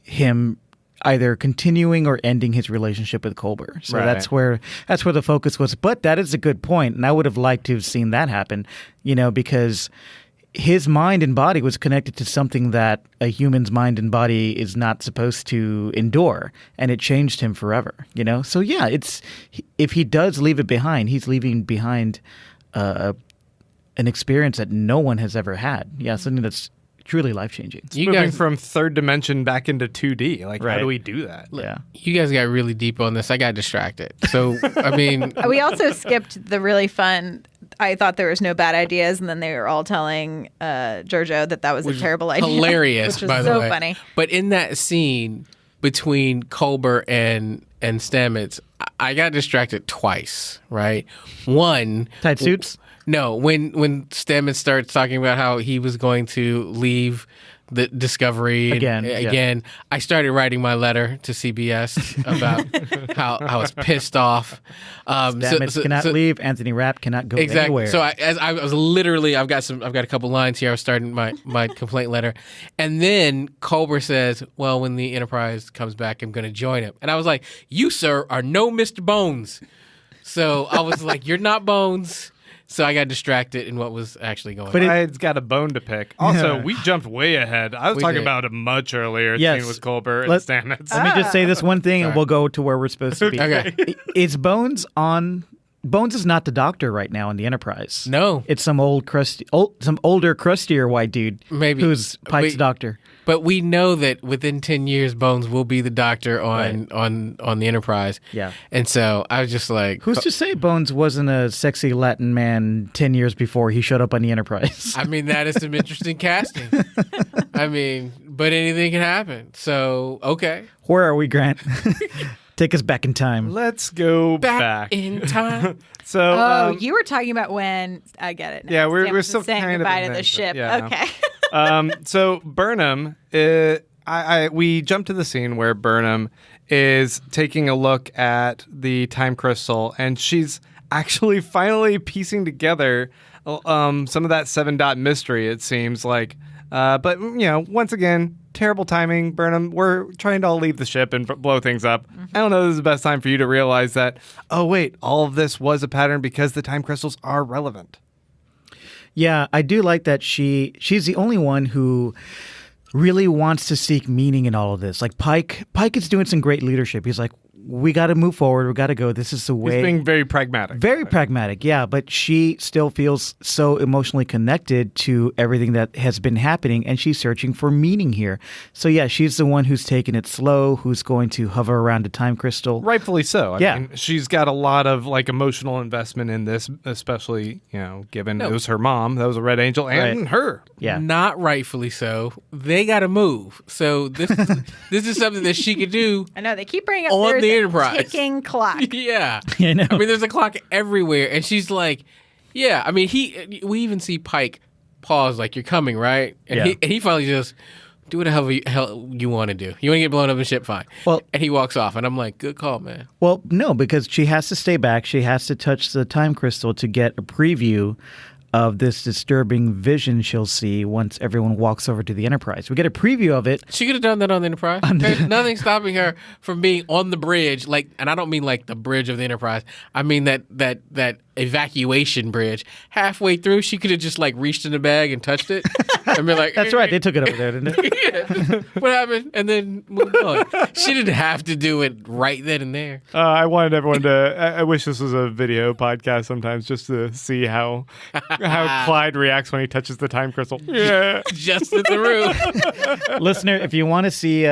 him either continuing or ending his relationship with Culber. So Right. that's where the focus was. But that is a good point, and I would have liked to have seen that happen. Because his mind and body was connected to something that a human's mind and body is not supposed to endure, and it changed him forever. So yeah, if he does leave it behind, he's leaving behind an experience that no one has ever had. Yeah, something that's truly life-changing. You Moving guys, from third dimension back into 2D. Like, how Right. do we do that? Yeah. you guys got really deep on this. I got distracted. So I mean, We also skipped the really fun. I thought there was no bad ideas, and then they were all telling Giorgio that was a terrible idea. hilarious, which was by the so way. funny. But in that scene between Colbert and Stamets, I got distracted twice. Right, one Tight suits? No, when Stamets starts talking about how he was going to leave the Discovery Again, I started writing my letter to CBS about how I was pissed off. Stamets cannot leave. Anthony Rapp cannot go Exactly. anywhere. So I was literally, I've got a couple lines here. I was starting my complaint letter, and then Culber says, "Well, when the Enterprise comes back, I'm going to join him." And I was like, "You, sir, are no Mr. Bones." So I was like, "You're not Bones." So I got distracted in what was actually going on. I've got a bone to pick. Also, Yeah. we jumped way ahead. I was We talking did. about a much earlier Yes. scene with Colbert and Let's- Stamets. Let me just say this one thing, and Sorry. we'll go to where we're supposed to be. Okay. Is Bones on? Bones is not the Doctor right now in the Enterprise. No. It's some older, crustier white dude. Maybe. Who's Pike's But- doctor. But we know that within 10 years, Bones will be the Doctor on the Enterprise. Yeah. And so I was just like, Who's to say Bones wasn't a sexy Latin man 10 years before he showed up on the Enterprise? I mean, that is some interesting casting. I mean, but anything can happen. So, okay. Where are we, Grant? Take us back in time. Let's go back. in time. So, Oh, you were talking about when I get it. Now. yeah, we're Stamets is still saying kind of goodbye in to the that, ship. yeah. Okay. so Burnham, we jump to the scene where Burnham is taking a look at the time crystal, and she's actually finally piecing together some of that 7-dot mystery. It seems like, but once again, terrible timing, Burnham. We're trying to all leave the ship and blow things up. I don't know. This is the best time for you to realize that. Oh wait, all of this was a pattern because the time crystals are relevant. Yeah, I do like that she's the only one who really wants to seek meaning in all of this. Like Pike is doing some great leadership. He's like, we got to move forward. We got to go. This is the way. He's being very pragmatic. Very pragmatic, yeah. But she still feels so emotionally connected to everything that has been happening, and she's searching for meaning here. So, yeah, she's the one who's taking it slow, who's going to hover around a time crystal. Rightfully so. Yeah. I mean, she's got a lot of emotional investment in this, especially given it was her mom. That was a Red Angel, and Right. her. Yeah. Not rightfully so. They got to move. So this is something that she could do. I know they keep bringing up On there's the a Enterprise. ticking clock. Yeah. I know. I mean, there's a clock everywhere, and she's like, "Yeah." I mean, we even see Pike pause, like, "You're coming, right?" And Yeah. he finally just do what the hell you want to do. You want to get blown up in ship, fine. Well- and he walks off, and I'm like, "Good call, man." Well, no, because she has to stay back. She has to touch the time crystal to get a preview of this disturbing vision she'll see once everyone walks over to the Enterprise. We get a preview of it. She could have done that on the Enterprise. There's nothing stopping her from being on the bridge, and I don't mean like the bridge of the Enterprise. I mean that evacuation bridge. Halfway through, she could have just reached in the bag and touched it, and be like, That's right. They took it over there, didn't they? Yeah. What happened? And then moved on. She didn't have to do it right then and there. I wanted everyone to. I wish this was a video podcast sometimes, just to see how Clyde reacts when he touches the time crystal. Yeah. Just in the room. Listener, if you want to see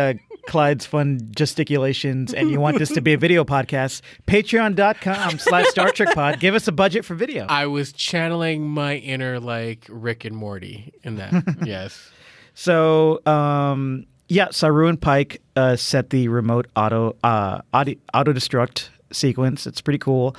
Clyde's fun gesticulations and you want this to be a video podcast, patreon.com/Star Trek Pod. Give us a budget for video. I was channeling my inner Rick and Morty in that. Yes. So, Saru and Pike set the remote auto destruct sequence. It's pretty cool.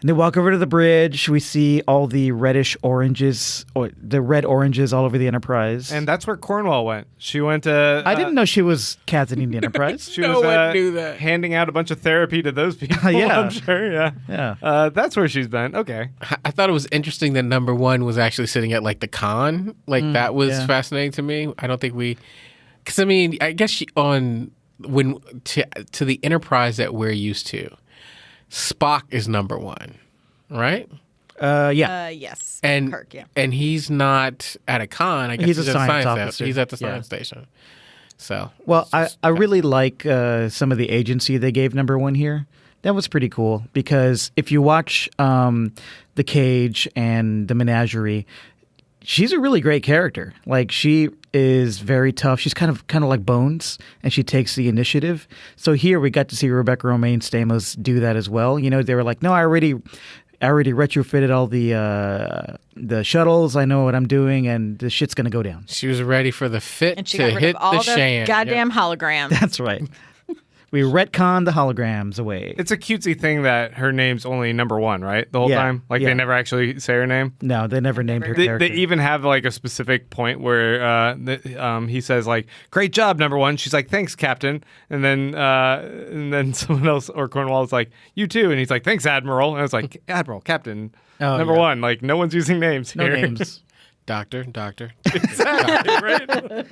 And they walk over to the bridge. We see all the reddish oranges, or the red oranges all over the Enterprise. And that's where Cornwall went. She went to. I didn't know she was captaining the Enterprise. She No was one knew that. handing out a bunch of therapy to those people. Yeah. I'm sure. Yeah. Yeah. That's where she's been. Okay. I thought it was interesting that number one was actually sitting at the con. That was yeah. fascinating to me. I don't think because I mean, I guess to the Enterprise that we're used to, Spock is number one, right? Yeah. Yes. And Kirk, yeah. and he's not at a con. I guess He's a at the science station. officer. He's at the Yeah. science station. So Well, I really like some of the agency they gave number one here. That was pretty cool because if you watch The Cage and The Menagerie, she's a really great character. Like, she is very tough. She's kind of like Bones, and she takes the initiative. So here we got to see Rebecca Romaine Stamos do that as well. You know, they were like, no, I already retrofitted all the shuttles. I know what I'm doing, and the shit's gonna go down. She was ready for the fit And she to got rid hit of all the the shan. goddamn holograms. That's right. We retconned the holograms away. It's a cutesy thing that her name's only number one, right? The whole Yeah, time? Like, yeah. they never actually say her name? No, they never named her They character. even have, like, a specific point where he says, like, great job, number one. She's like, thanks, Captain. And then someone else, or Cornwall's like, you too. And he's like, thanks, Admiral. And I was like, Admiral, Captain, Oh, number yeah. one. Like, no one's using names No here. names. Doctor. Exactly, right?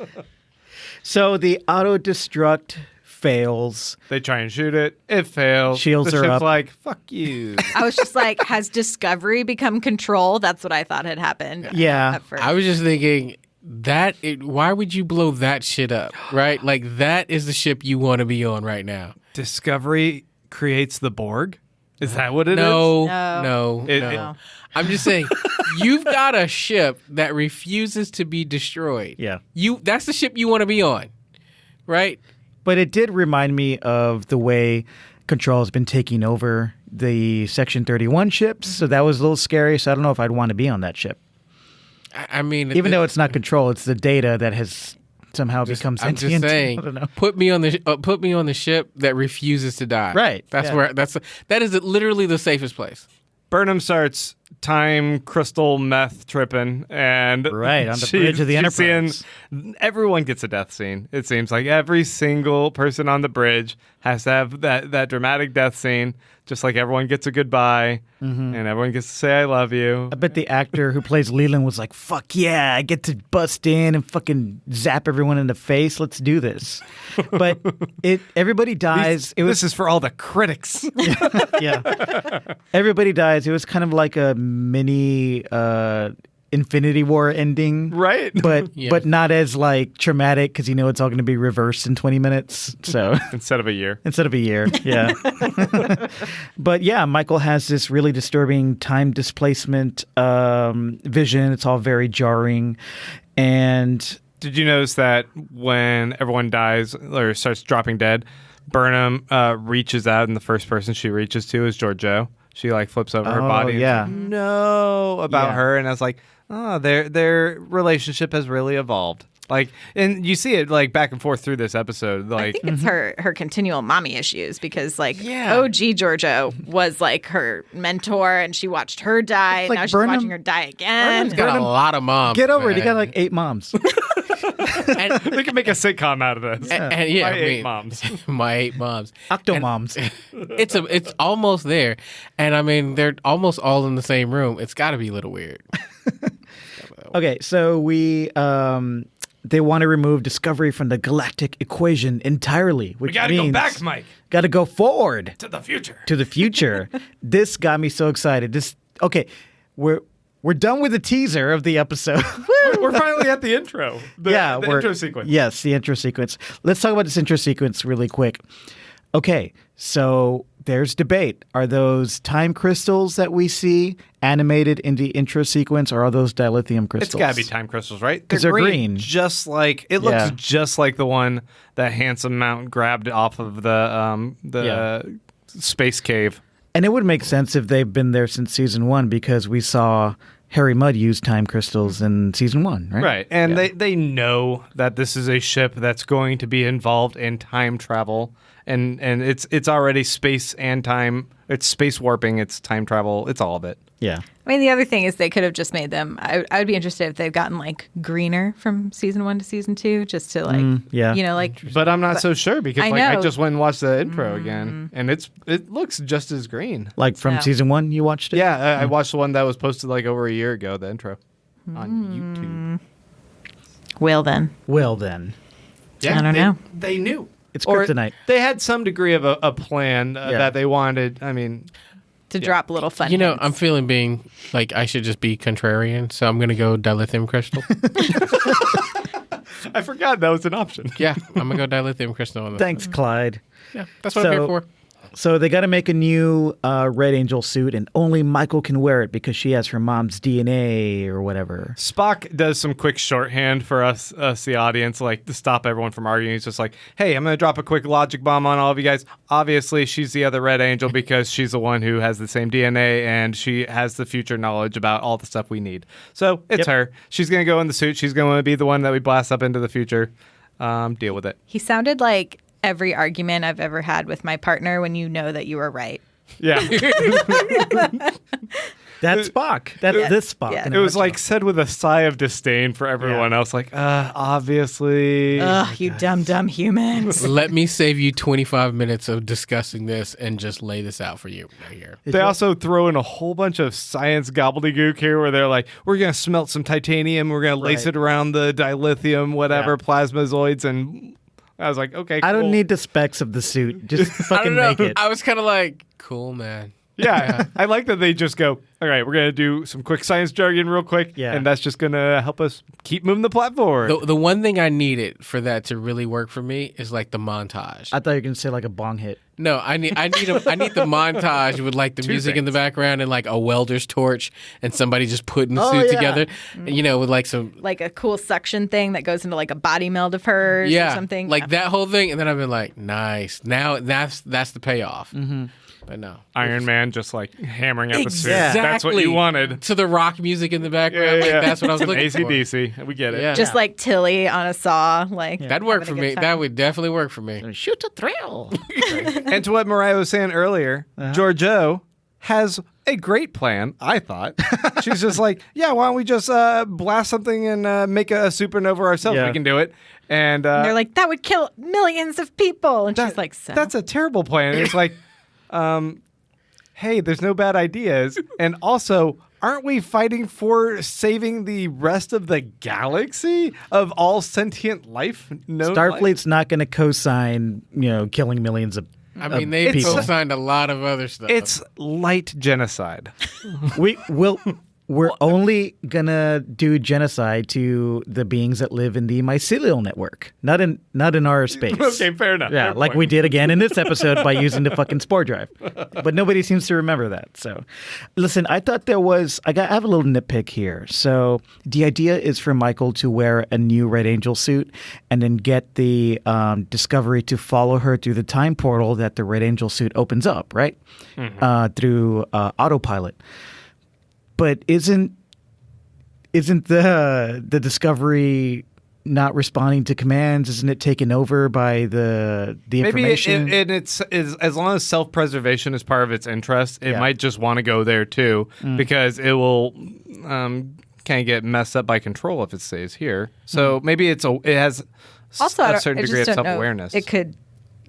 So the auto-destruct fails. They try and shoot it. It fails. Shields the are ship's up. like, fuck you. I was just like, has Discovery become Control? That's what I thought had happened. Yeah. At first. I was just thinking why would you blow that shit up, right? Like, that is the ship you want to be on right now. Discovery creates the Borg? Is that what it is? No. No. I'm just saying, you've got a ship that refuses to be destroyed. Yeah. That's the ship you want to be on, right? But it did remind me of the way Control has been taking over the Section 31 ships. So that was a little scary. So I don't know if I'd want to be on that ship. I mean, Even though it's not Control, it's the Data that has somehow become I'm sentient. just saying, I don't know. put me on the ship that refuses to die. Right, That's yeah. where that is literally the safest place. Burnham starts time crystal meth tripping, and Right, on the bridge of the she's seeing- Enterprise. everyone gets a death scene. It seems like every single person on the bridge has to have that dramatic death scene, just like everyone gets a goodbye, and everyone gets to say "I love you." I bet the actor who plays Leland was like, fuck yeah, I get to bust in and fucking zap everyone in the face. Let's do this. But everybody dies. This is for all the critics. Yeah. Everybody dies. It was kind of like a mini Infinity War ending. Right. But Yeah. but not as like traumatic because you know it's all going to be reversed in 20 minutes. So Instead of a year. instead of a year. Yeah. But yeah, Michael has this really disturbing time displacement vision. It's all very jarring. And Did you notice that when everyone dies or starts dropping dead, Burnham reaches out, and the first person she reaches to is Georgiou. She like flips over her Oh, body. And yeah. says, no, about Yeah. her, and I was like, oh, their relationship has really evolved. Like, and you see it like back and forth through this episode. I Like, think it's her continual mommy issues because like Yeah. OG Georgiou was like her mentor and she watched her die. And like now she's Burnham- watching her die again. He's got a lot of moms. get over it. You got man. like 8 moms. and, they can make a sitcom out of this. and yeah, My I 8 mean, moms. my 8 moms. Octomoms. It's almost there, and I mean they're almost all in the same room. It's got to be a little weird. Okay, so they want to remove Discovery from the galactic equation entirely, which We gotta means go back, Mike, got to go forward to the future. to the future. This got me so excited. We're done with the teaser of the episode. We're finally at the intro. The intro sequence. Yes, the intro sequence. Let's talk about this intro sequence really quick. Okay, so there's debate. Are those time crystals that we see animated in the intro sequence, or are those dilithium crystals? It's got to be time crystals, right? 'Cause they're green. Just like it looks Yeah. just like the one that Handsome Mount grabbed off of the space cave. And it would make sense if they've been there since season 1 because we saw Harry Mudd use time crystals in season 1, right? Right. And Yeah. they know that this is a ship that's going to be involved in time travel. And it's already space and time. It's space warping. It's time travel. It's all of it. Yeah. I mean, the other thing is they could have just made them. I would be interested if they've gotten like greener from season 1 to season 2, just to like, yeah. you know, like But I'm not so sure because I I know. just went and watched the intro again, and it looks just as green. Like from Yeah. season 1, you watched it? Yeah, I watched the one that was posted like over a year ago. The intro on YouTube. well then. Well, then. Yeah, I don't know. They knew. It's Or kryptonite. they had some degree of a plan Yeah. that they wanted. I mean, To drop a little fun. You know, hints. I'm feeling being like I should just be contrarian, so I'm gonna go dilithium crystal. I forgot that was an option. Yeah, I'm gonna go dilithium crystal on the Thanks, Clyde. Yeah, that's what I'm here for. So they got to make a new Red Angel suit, and only Michael can wear it because she has her mom's DNA or whatever. Spock does some quick shorthand for us, the audience, like to stop everyone from arguing. He's just like, hey, I'm going to drop a quick logic bomb on all of you guys. Obviously, she's the other Red Angel because she's the one who has the same DNA and she has the future knowledge about all the stuff we need. So it's her. She's going to go in the suit. She's going to be the one that we blast up into the future. Deal with it. He sounded like every argument I've ever had with my partner when you know that you were right. Yeah. That's Spock. That's this Spock. Yeah. in It a was like nutshell. said with a sigh of disdain for everyone else. Like, obviously. Ugh, you dumb humans. Let me save you 25 minutes of discussing this and just lay this out for you right here. They also throw in a whole bunch of science gobbledygook here where they're like, we're going to smelt some titanium. We're going to lace Right. it around the dilithium, whatever, Yeah. plasmazoids. And I was like, okay, cool. I don't need the specs of the suit. Just I fucking don't know. make it. I was kind of like, cool, man. Yeah. I like that they just go, all right, we're going to do some quick science jargon real quick. Yeah. And that's just going to help us keep moving the plot forward. The one thing I needed for that to really work for me is like the montage. I thought you were gonna say like a bong hit. No, I need I need the montage with like the music in the background and like a welder's torch and somebody just putting the Oh, suit yeah. together. You know, with like some Like a cool suction thing that goes into like a body meld of hers or something. like that whole thing. And then I've been like, nice. Now that's the payoff. Mm-hmm. But no, Iron Man just like hammering at the suit. Exactly. That's what you wanted. To the rock music in the background. Like, that's what I was looking for. AC/DC. We get it. Yeah. Just like Tilly on a saw. Like That'd work for having a me. good That time. would definitely work for me. Shoot a thrill. And to what Mariah was saying earlier, Giorgio has a great plan, I thought. She's just like, yeah, why don't we just blast something and make a supernova ourselves? Yeah. We can do it. And And they're like, that would kill millions of people. And that- she's like, so. that's a terrible plan. It's like, hey, there's no bad ideas. And also, aren't we fighting for saving the rest of the galaxy of all sentient life? No Starfleet's not gonna co-sign, killing millions of. I mean, they It's- co-signed a lot of other stuff. It's light genocide. We're only gonna do genocide to the beings that live in the mycelial network, not in our space. Okay, fair enough. Yeah, Fair like point. we did again in this episode by using the fucking spore drive. But nobody seems to remember that. So, listen, I thought I have a little nitpick here. So, the idea is for Michael to wear a new Red Angel suit and then get the Discovery to follow her through the time portal that the Red Angel suit opens up, right? Through autopilot. But isn't the Discovery not responding to commands? Isn't it taken over by the information? Maybe it's as long as self-preservation is part of its interest, it Yeah. might just want to go there too because it will kind of get messed up by control if it stays here. So maybe it has also, I a certain just degree of don't know. self-awareness. It could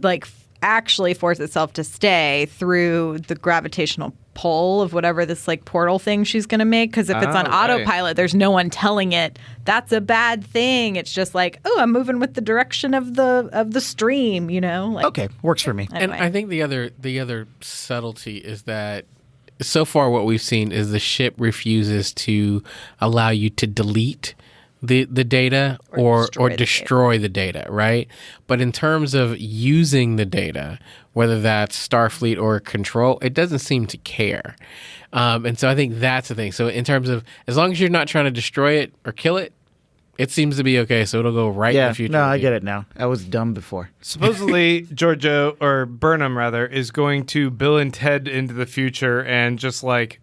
like actually force itself to stay through the gravitational pull of whatever this like portal thing she's going to make. Because if it's on right. autopilot, there's no one telling it that's a bad thing. It's just like, oh, I'm moving with the direction of the stream. Like, Okay, works for me. And anyway. I think the other subtlety is that so far what we've seen is the ship refuses to allow you to delete the data or destroy the data, right? But in terms of using the data, whether that's Starfleet or Control, it doesn't seem to care. And so I think that's the thing. So in terms of, as long as you're not trying to destroy it or kill it, it seems to be okay. So it'll go right in Yeah, the future. no, I get it now. I was dumb before. Supposedly, Giorgio or Burnham rather is going to Bill and Ted into the future and just like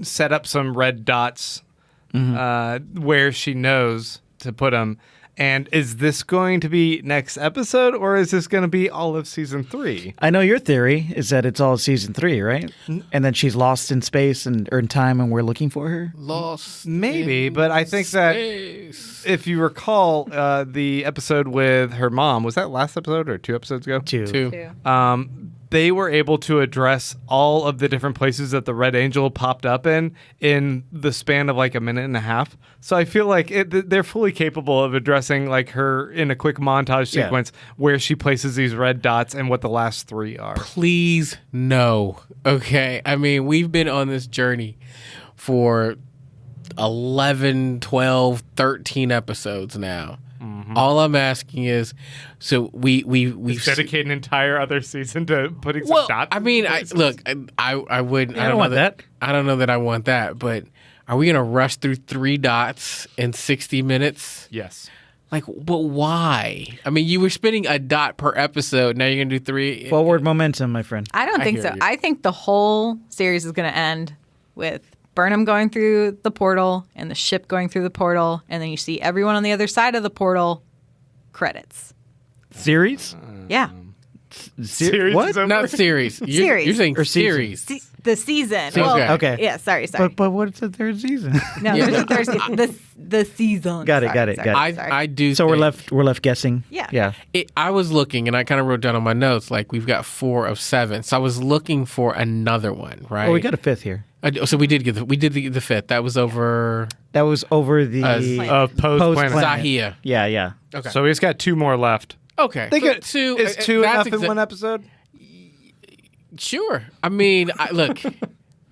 set up some red dots where she knows to put them. And is this going to be next episode or is this going to be all of season 3? I know your theory is that it's all season 3, right? And then she's lost in space or in time, and we're looking for her. Lost. Maybe, in but I think that space. if you recall the episode with her mom, was that last episode or 2 episodes ago? Two. They were able to address all of the different places that the Red Angel popped up in the span of like a minute and a half. So I feel like they're fully capable of addressing like her in a quick montage Yeah. sequence where she places these red dots and what the last 3 are. Please no. Okay. I mean, we've been on this journey for 11, 12, 13 episodes now. All I'm asking is, so we dedicate an entire other season to putting some well, dots. I mean, I wouldn't. I don't want that. I don't know that I want that, but are we gonna rush through 3 dots in 60 minutes? Yes. Like, but why? I mean, you were spending a dot per episode. Now you're gonna do 3. Forward momentum, my friend. I don't think hear so. you. I think the whole series is going to end with Burnham going through the portal and the ship going through the portal, and then you see everyone on the other side of the portal. Credits. Series? Yeah. Series What? is over. Not series. Series. You're saying Or season. series. The season. Okay. Well, Okay. Yeah, sorry. But what's the third season? No, Yeah. there's the season. Got it, Sorry, got it, sorry, got I sorry. I do. So think we're left guessing. Yeah. Yeah. I was looking, and I kind of wrote down on my notes like we've got 4 of 7. So I was looking for another one, right? Oh, we got a fifth here. So we did get the 5th. That was over That was over the Of post-planet. Post-planet. Zahia. Yeah, yeah. Okay. So we just got 2 more left. Okay. Think So it, is 2 that's enough in one episode? Sure. I mean, look.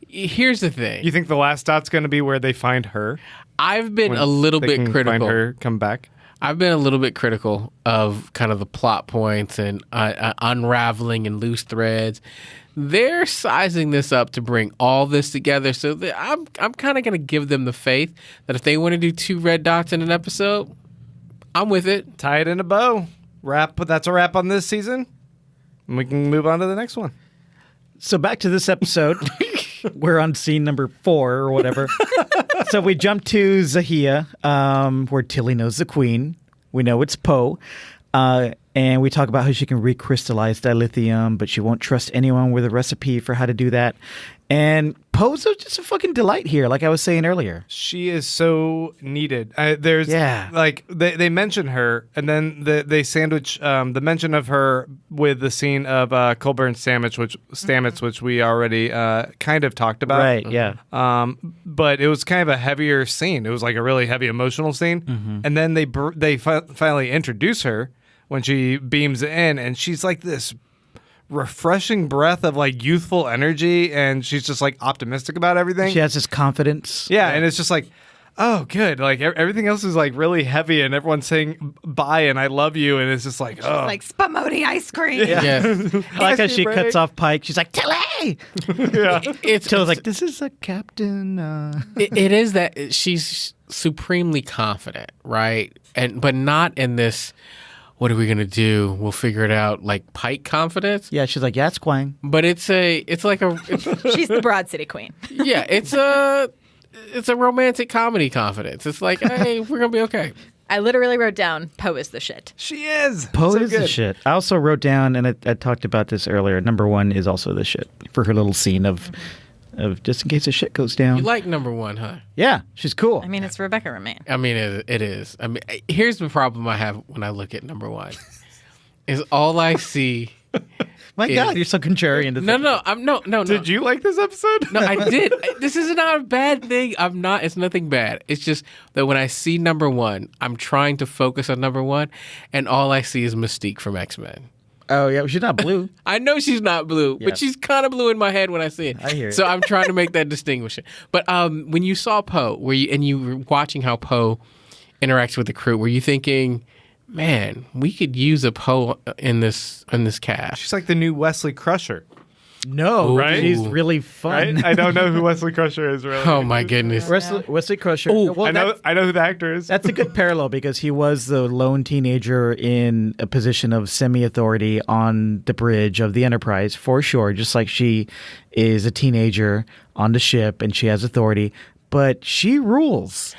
Here's the thing. You think the last dot's going to be where they find her? I've been When a little they bit can critical. Find her, come back. I've been a little bit critical of kind of the plot points and unraveling and loose threads. They're sizing this up to bring all this together, so I'm kind of going to give them the faith that if they want to do 2 red dots in an episode, I'm with it. Tie it in a bow. Wrap. That's a wrap on this season. And we can move on to the next one. So back to this episode. We're on scene number 4 or whatever. So we jump to Zahia, where Tilly knows the queen. We know it's Poe. And we talk about how she can recrystallize dilithium, but she won't trust anyone with a recipe for how to do that. And Poe's just a fucking delight here, like I was saying earlier. She is so needed. There's Yeah. like they mention her, and then they sandwich the mention of her with the scene of Colburn's Stamets, which we already kind of talked about. Right, yeah. But it was kind of a heavier scene. It was like a really heavy emotional scene, and then they finally introduce her when she beams in, and she's like this refreshing breath of like youthful energy, and she's just like optimistic about everything. She has this confidence. Yeah, and it's just like, oh, good. Like everything else is like really heavy, and everyone's saying bye and I love you, and it's just like, oh, Like Spumoni ice cream. Yes. I like how she break. cuts off Pike. She's like, Tilly! yeah. Tilly's like, this is a captain. It is that she's supremely confident, right? But not in this, what are we gonna do? We'll figure it out. Like Pike confidence. Yeah, she's like, yeah, it's Quang. But it's She's the Broad City Queen. it's a romantic comedy confidence. It's like, hey, we're gonna be okay. I literally wrote down Poe is the shit. She is. Poe So is the good. shit. I also wrote down, and I talked about this earlier, number 1 is also the shit for her little scene of just in case the shit goes down. You like number 1, huh? Yeah, she's cool. I mean, it's Rebecca Romaine. I mean, it is. I mean, here's the problem I have when I look at number 1, is all I see. My God, you're so contrarian to No, I'm no. Did you like this episode? No, I did. This is not a bad thing. I'm not. It's nothing bad. It's just that when I see number 1, I'm trying to focus on number 1, and all I see is Mystique from X-Men. Oh, yeah, she's not blue. I know she's not blue, Yeah. but she's kind of blue in my head when I see it. I hear it. So I'm trying to make that distinction. But when you saw Poe, you were watching how Poe interacts with the crew, were you thinking, man, we could use a Poe in this cast? She's like the new Wesley Crusher, No, Right? she's really fun. right? I don't know who Wesley Crusher is really. Oh my goodness! Wesley Crusher. Oh, well, I know who the actor is. that's a good parallel because he was the lone teenager in a position of semi-authority on the bridge of the Enterprise, for sure, just like she is a teenager on the ship and she has authority, but she rules.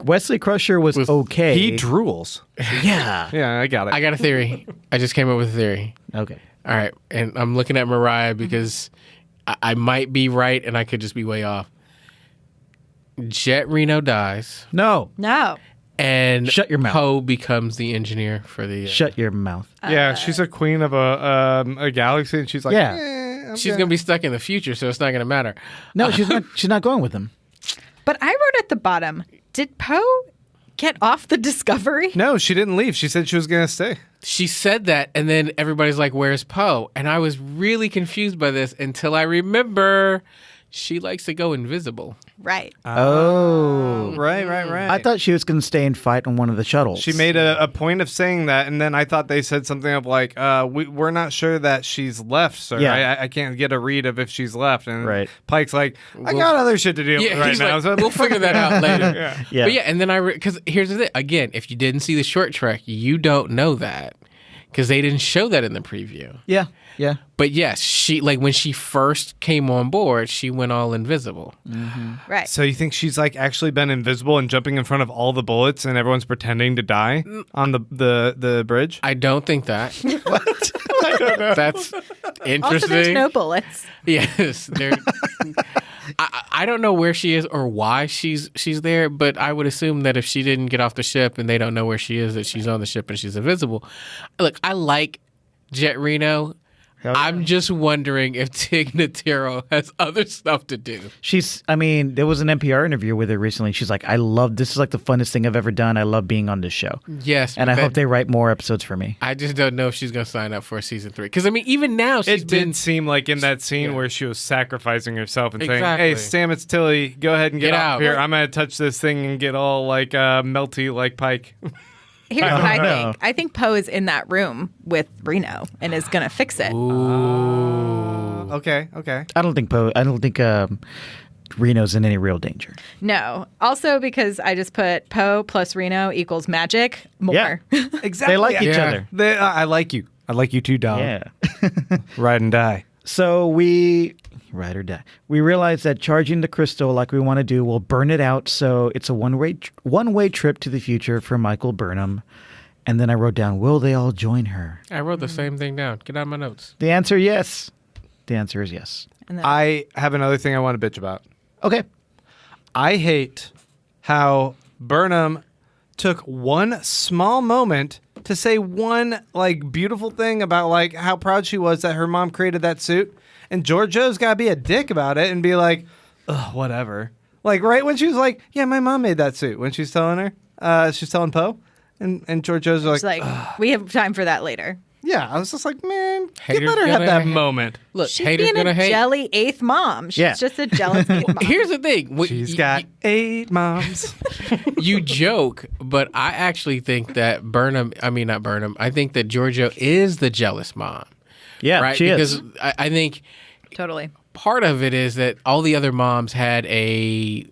Wesley Crusher was okay. He drools. Yeah. Yeah, I got it. I got a theory. I just came up with a theory. Okay. All right, and I'm looking at Mariah because I might be right and I could just be way off. Jet Reno dies, No. No. and Shut your mouth. Poe becomes the engineer for the. Shut your mouth. yeah, she's a queen of a galaxy, and she's like, Yeah. She's gonna be stuck in the future, so it's not gonna matter. No, she's not. She's not going with him. But I wrote at the bottom, did Poe get off the Discovery? No, she didn't leave. She said she was gonna stay. She said that, and then everybody's like, "Where's Poe?" And I was really confused by this until I remember she likes to go invisible. Right. Oh. Right. I thought she was going to stay and fight on one of the shuttles. She made a point of saying that, and then I thought they said something of like, we're not sure that she's left, sir. Yeah. I can't get a read of if she's left. And Right. Pike's like, I got other shit to do right he's now. like, so- we'll figure that out later. Yeah. But yeah, and then because here's the thing. Again, if you didn't see the short trek, you don't know that because they didn't show that in the preview. Yeah. But yes, she like when she first came on board, she went all invisible. Right. So you think she's like actually been invisible and jumping in front of all the bullets and everyone's pretending to die on the bridge? I don't think that. What? I don't know. That's interesting. Also, there's no bullets. Yes, there. I don't know where she is or why she's there, but I would assume that if she didn't get off the ship and they don't know where she is, that she's on the ship and she's invisible. Look, I like Jet Reno. Hell yeah. I'm just wondering if Tig Notaro has other stuff to do. There was an NPR interview with her recently. She's like, this is like the funnest thing I've ever done. I love being on this show. Yes, And but I hope they write more episodes for me. I just don't know if she's going to sign up for a season 3. Because, I mean, even now, she's It been... did seem like in that scene where she was sacrificing herself and saying, Exactly. "Hey, Sam, it's Tilly. Go ahead and get Get off out." here. I'm gonna touch this thing and get all like melty like Pike." Here's what I know. think. I think Poe is in that room with Reno and is going to fix it. Okay. I don't think Reno's in any real danger. No. Also because I just put Poe plus Reno equals magic more. Yeah. Exactly. They like each Yeah. other. I like you. I like you too, dog. Yeah. Ride and die. So we ride or die. We realize that charging the crystal like we want to do will burn it out. So it's a one-way trip to the future for Michael Burnham. And then I wrote down, will they all join her? I wrote the same thing down. Get out of my notes. The answer, yes. The answer is yes. And then, I have another thing I want to bitch about. Okay. I hate how Burnham took one small moment to say one like beautiful thing about like how proud she was that her mom created that suit, and Giorgio's got to be a dick about it and be like, ugh, whatever. Like right when she was like, yeah, my mom made that suit. When she's telling her, she's telling Poe, and Giorgio's it's like, like, we have time for that later. yeah. I was just like, man, you Haters better have gonna that hate. moment. Look, She's haters being gonna a hate. jelly eighth mom. She's Yeah. just a jealous eighth mom. Here's the thing. She's got 8 moms. You joke, but I actually think that not Burnham, I think that Giorgio is the jealous mom. Yeah, Right? she because is. I think Totally. part of it is that all the other moms had a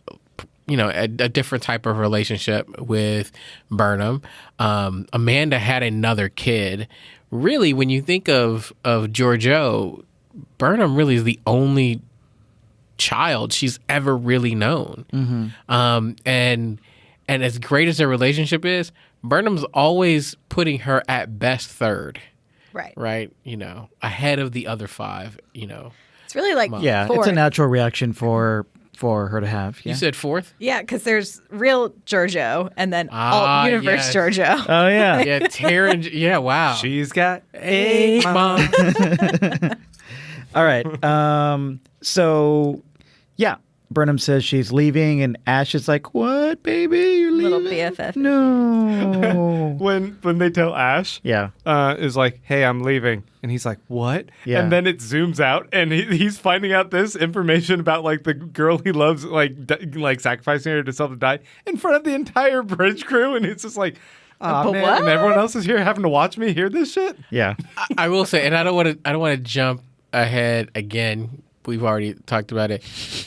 different type of relationship with Burnham. Amanda had another kid. Really, when you think of Giorgio, Burnham really is the only child she's ever really known. And as great as their relationship is, Burnham's always putting her at best third, Right. ahead of the other 5, It's really like Yeah, four. it's a natural reaction for her to have. Yeah. You said 4th? Yeah, because there's real Giorgio and then all universe yes. Giorgio. Oh, yeah. Yeah, Taryn. Yeah, wow. She's got 8 Mom. All right. So, yeah. Burnham says she's leaving, and Ash is like, what, baby? You're leaving? Little BFF. No. when they tell Ash, Yeah. is like, hey, I'm leaving. And he's like, what? Yeah. And then it zooms out and he's finding out this information about like the girl he loves, like sacrificing herself to die in front of the entire bridge crew. And it's just like, oh, But man. what? And everyone else is here having to watch me hear this shit. Yeah. I will say, and I don't want to jump ahead again. We've already talked about it,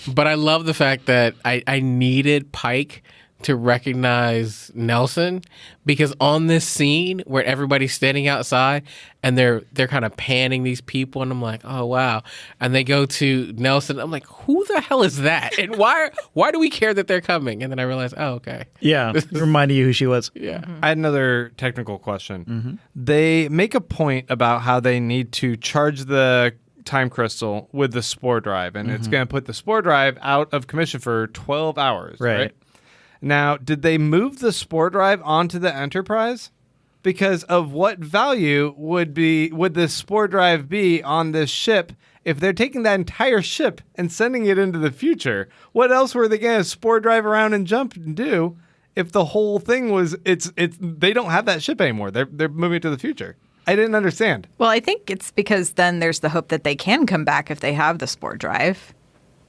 but I love the fact that I needed Pike to recognize Nelson, because on this scene where everybody's standing outside and they're kind of panning these people, and I'm like, oh wow, and they go to Nelson, I'm like, who the hell is that, and why do we care that they're coming? And then I realized, oh okay, Yeah. Reminding you who she was. yeah. I had another technical question. They make a point about how they need to charge the time crystal with the spore drive, and it's going to put the spore drive out of commission for 12 hours. Right. Now, did they move the spore drive onto the Enterprise? Because of what value would this spore drive be on this ship if they're taking that entire ship and sending it into the future? What else were they going to spore drive around and jump and do if the whole thing was they don't have that ship anymore? They're moving it to the future. I didn't understand. Well, I think it's because then there's the hope that they can come back if they have the spore drive.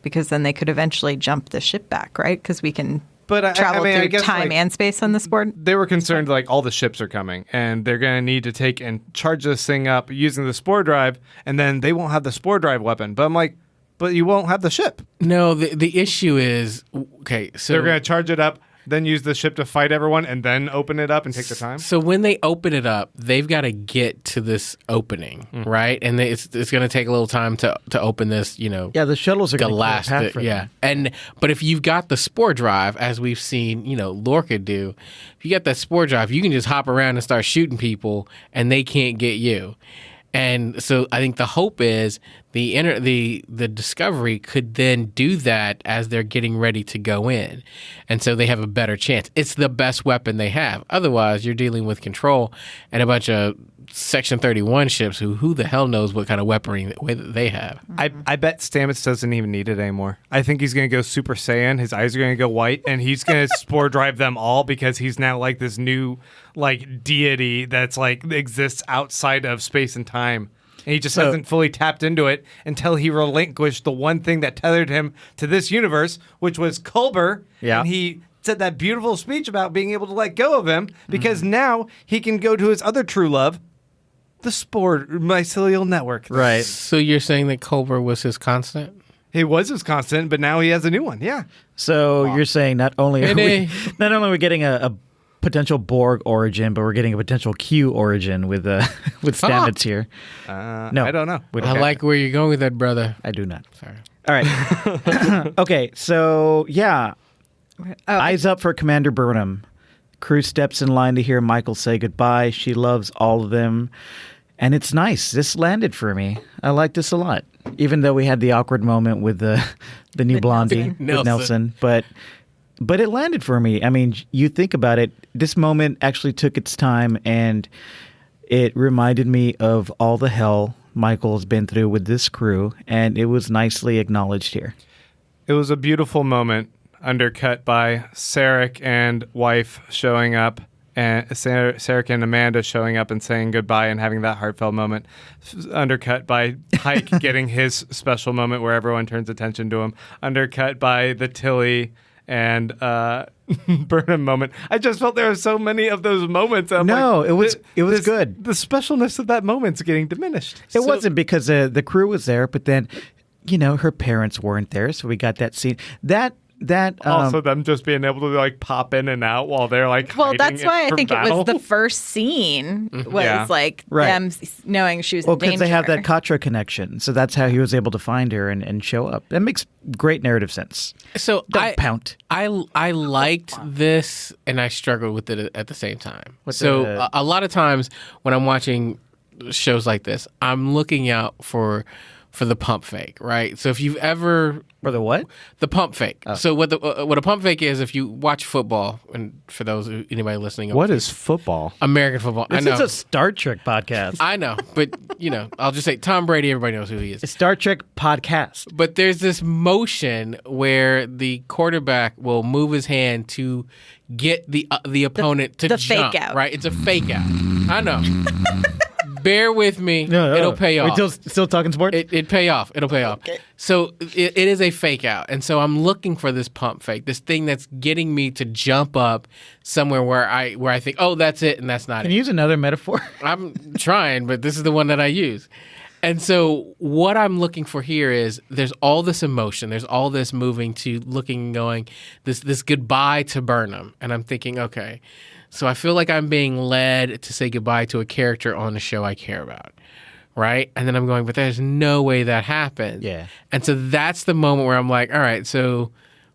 because then they could eventually jump the ship back, right? Because we can But travel I through guess, time and space on this board. They were concerned like all the ships are coming and they're going to need to take and charge this thing up using the spore drive, and then they won't have the spore drive weapon. But I'm like, but you won't have the ship. No, the issue is, okay, so They're going to charge it up, then use the ship to fight everyone, and then open it up and take the time. So when they open it up, they've got to get to this opening, right? And it's going to take a little time to open this, Yeah, the shuttles are going to path for them. But if you've got the spore drive, as we've seen, Lorca do, if you got that spore drive, you can just hop around and start shooting people, and they can't get you. And so I think the hope is the Discovery could then do that as they're getting ready to go in. And so they have a better chance. It's the best weapon they have. Otherwise, you're dealing with Control and a bunch of Section 31 ships who the hell knows what kind of weaponry that they have. I bet Stamets doesn't even need it anymore. I think he's going to go Super Saiyan. His eyes are going to go white, and he's going to spore drive them all because he's now like this new like deity that's like exists outside of space and time. And he just hasn't fully tapped into it until he relinquished the one thing that tethered him to this universe, which was Culber. Yeah. And he said that beautiful speech about being able to let go of him because now he can go to his other true love, the spore mycelial network. Right. So you're saying that Culber was his constant? He was his constant, but now he has a new one. Yeah. So you're saying not only are we getting a potential Borg origin, but we're getting a potential Q origin with Stamets here. No, I don't know. I like where you're going with that, brother. I do not. Sorry. All right. Okay, so yeah, eyes up for Commander Burnham. Crew steps in line to hear Michael say goodbye. She loves all of them, and it's nice. This landed for me. I like this a lot, even though we had the awkward moment with the new blondie with Nelson, but it landed for me. I mean, you think about it, this moment actually took its time, and it reminded me of all the hell Michael's been through with this crew, and it was nicely acknowledged here. It was a beautiful moment, undercut by Sarek and wife showing up, and Sarek and Amanda showing up and saying goodbye and having that heartfelt moment, undercut by Pike getting his special moment where everyone turns attention to him, undercut by the Tilly and Burnham moment. I just felt there were so many of those moments. It was good. The specialness of that moment's getting diminished. It wasn't because the crew was there, but then, her parents weren't there, so we got that scene. Also them just being able to like pop in and out while they're like that's why I think battle. it was the first scene was right. them knowing she was in danger. Because they have that Katra connection, so that's how he was able to find her and show up. That makes great narrative sense. So Don't pout. I liked this, and I struggled with it at the same time. A lot of times when I'm watching shows like this, I'm looking out for the pump fake, right? So if you've ever For the what? The pump fake. Oh. So what a pump fake is, if you watch football, and for those anybody listening, What is football? American football. This I know. is a Star Trek podcast. I know, but I'll just say Tom Brady. Everybody knows who he is. A Star Trek podcast. But there's this motion where the quarterback will move his hand to get the opponent to the jump. fake out. Right? It's a fake out. I know. Bear with me. No. It'll pay off. We're still talking sports? It pay off. It'll pay off. Okay. So it is a fake out. And so I'm looking for this pump fake, this thing that's getting me to jump up somewhere where I think, oh, that's it, and that's not Can it. you use another metaphor? I'm trying, but this is the one that I use. And so what I'm looking for here is there's all this emotion, there's all this moving to looking and going, this goodbye to Burnham. And I'm thinking, okay, so I feel like I'm being led to say goodbye to a character on the show I care about, right? And then I'm going, but there's no way that happens. Yeah. And so that's the moment where I'm like, all right, so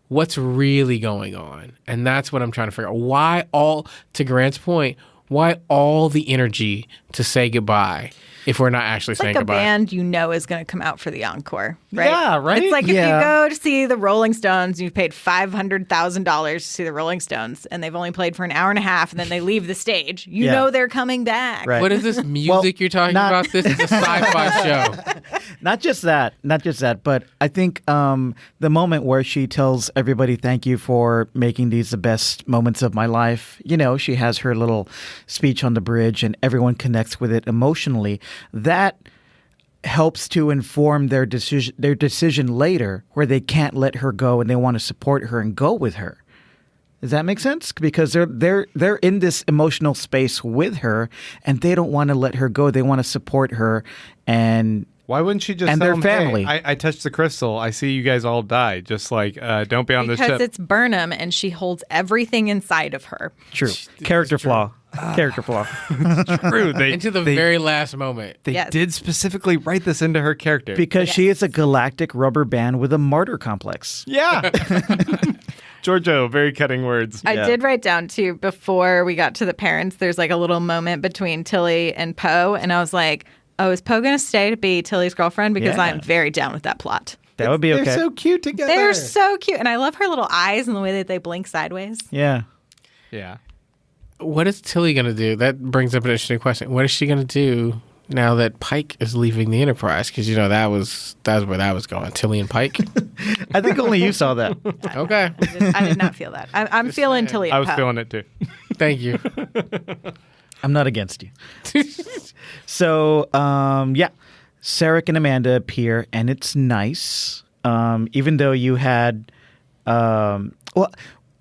what's really going on? And that's what I'm trying to figure out. Why to Grant's point, why all the energy to say goodbye if we're not actually It's saying like a goodbye? band is going to come out for the encore, right? Yeah, right? It's like if Yeah. you go to see the Rolling Stones, you've paid $500,000 to see the Rolling Stones, and they've only played for an hour and a half, and then they leave the stage. You Yeah. know they're coming back. Right. What is this music you're talking about? This is a sci-fi show. Not just that, but I think the moment where she tells everybody thank you for making these the best moments of my life, she has her little speech on the bridge and everyone connects with it emotionally. That helps to inform their decision later, where they can't let her go and they want to support her and go with her. Does that make sense? Because they're in this emotional space with her, and they don't want to let her go. They want to support her, and why wouldn't she just and tell their them, family. Hey, I touched the crystal. I see you guys all die. Just like, don't be on this ship. Because it's Burnham, and she holds everything inside of her. True. Character flaw. Character flaw. True. Into the very last moment. They Yes. did specifically write this into her character. Because she is a galactic rubber band with a martyr complex. Yeah. Giorgio, very cutting words. I Yeah. did write down, too, before we got to the parents, there's like a little moment between Tilly and Poe. And I was like, oh, is Poe going to stay to be Tilly's girlfriend? Because Yeah. I'm very down with that plot. That would be okay. They're so cute together. They're so cute. And I love her little eyes and the way that they blink sideways. Yeah. Yeah. What is Tilly going to do? That brings up an interesting question. What is she going to do now that Pike is leaving the Enterprise? Because, that was where that was going. Tilly and Pike. I think only you saw that. Okay. I did not feel that. I'm feeling Tilly and I was Poe. feeling it too. Thank you. I'm not against you. So, Sarek and Amanda appear, and it's nice. Even though you had,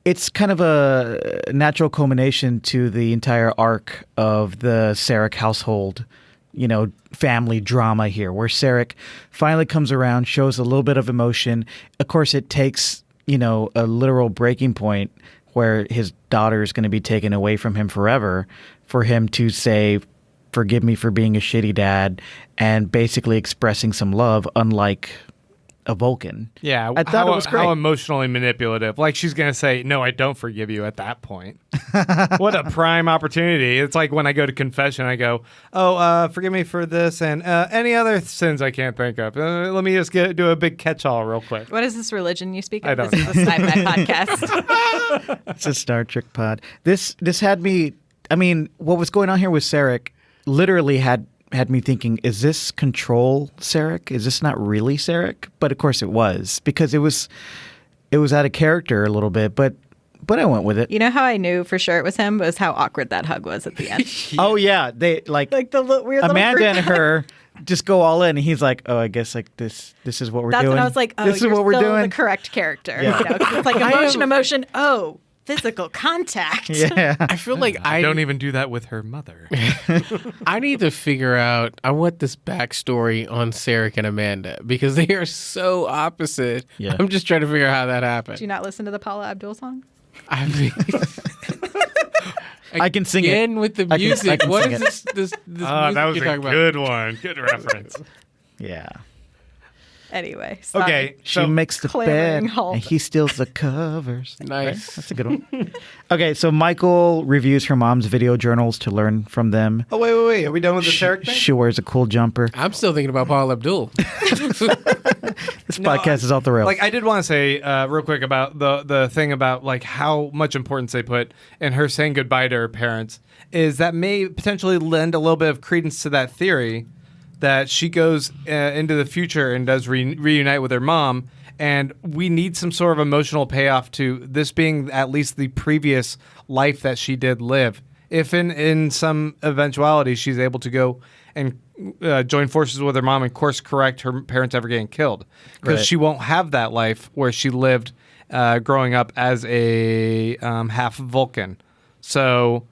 it's kind of a natural culmination to the entire arc of the Sarek household, family drama here, where Sarek finally comes around, shows a little bit of emotion. Of course, it takes, a literal breaking point where his daughter is going to be taken away from him forever for him to say, forgive me for being a shitty dad, and basically expressing some love, unlike a Vulcan. Yeah, I thought it was great. How emotionally manipulative. Like, she's going to say, no, I don't forgive you at that point. What a prime opportunity. It's like when I go to confession, I go, forgive me for this and any other sins I can't think of. Let me just do a big catch-all real quick. What is this religion you speak of? I don't This is a sci-fi podcast. It's a Star Trek pod. This had me, what was going on here with Sarek literally had me thinking, is this control Sarek? Is this not really Sarek? But of course it was, because it was out of character a little bit, but I went with it. You know how I knew for sure it was him? Was how awkward that hug was at the end. Oh yeah, they like the weird Amanda little and her just go all in, and he's like, oh, I guess like this is what we're That's doing. when I was like, oh, this is you're what we're still doing. the correct character. Yeah. 'Cause it's like emotion. Oh, physical contact. Yeah. I feel like I don't even do that with her mother. I need to figure out. I want this backstory on Sarek and Amanda because they are so opposite. Yeah. I'm just trying to figure out how that happened. Do you not listen to the Paula Abdul song? I mean, I can sing it. again with the I can music. What sing is it. this music That was you're a talking about? good one. Good reference. Yeah. Anyway, sorry. Okay, She so makes the clamoring bed, halt. and he steals the covers. Nice. That's a good one. Okay, so Michael reviews her mom's video journals to learn from them. Oh, wait. Are we done with the Sarek thing? She wears a cool jumper. I'm still thinking about Paul Abdul. This podcast is off the rails. Like, I did want to say real quick about the thing about like how much importance they put in her saying goodbye to her parents is that may potentially lend a little bit of credence to that theory that she goes into the future and does reunite with her mom, and we need some sort of emotional payoff to this being at least the previous life that she did live. If in some eventuality she's able to go and join forces with her mom and course correct her parents ever getting killed, because Right. she won't have that life where she lived growing up as a half Vulcan. So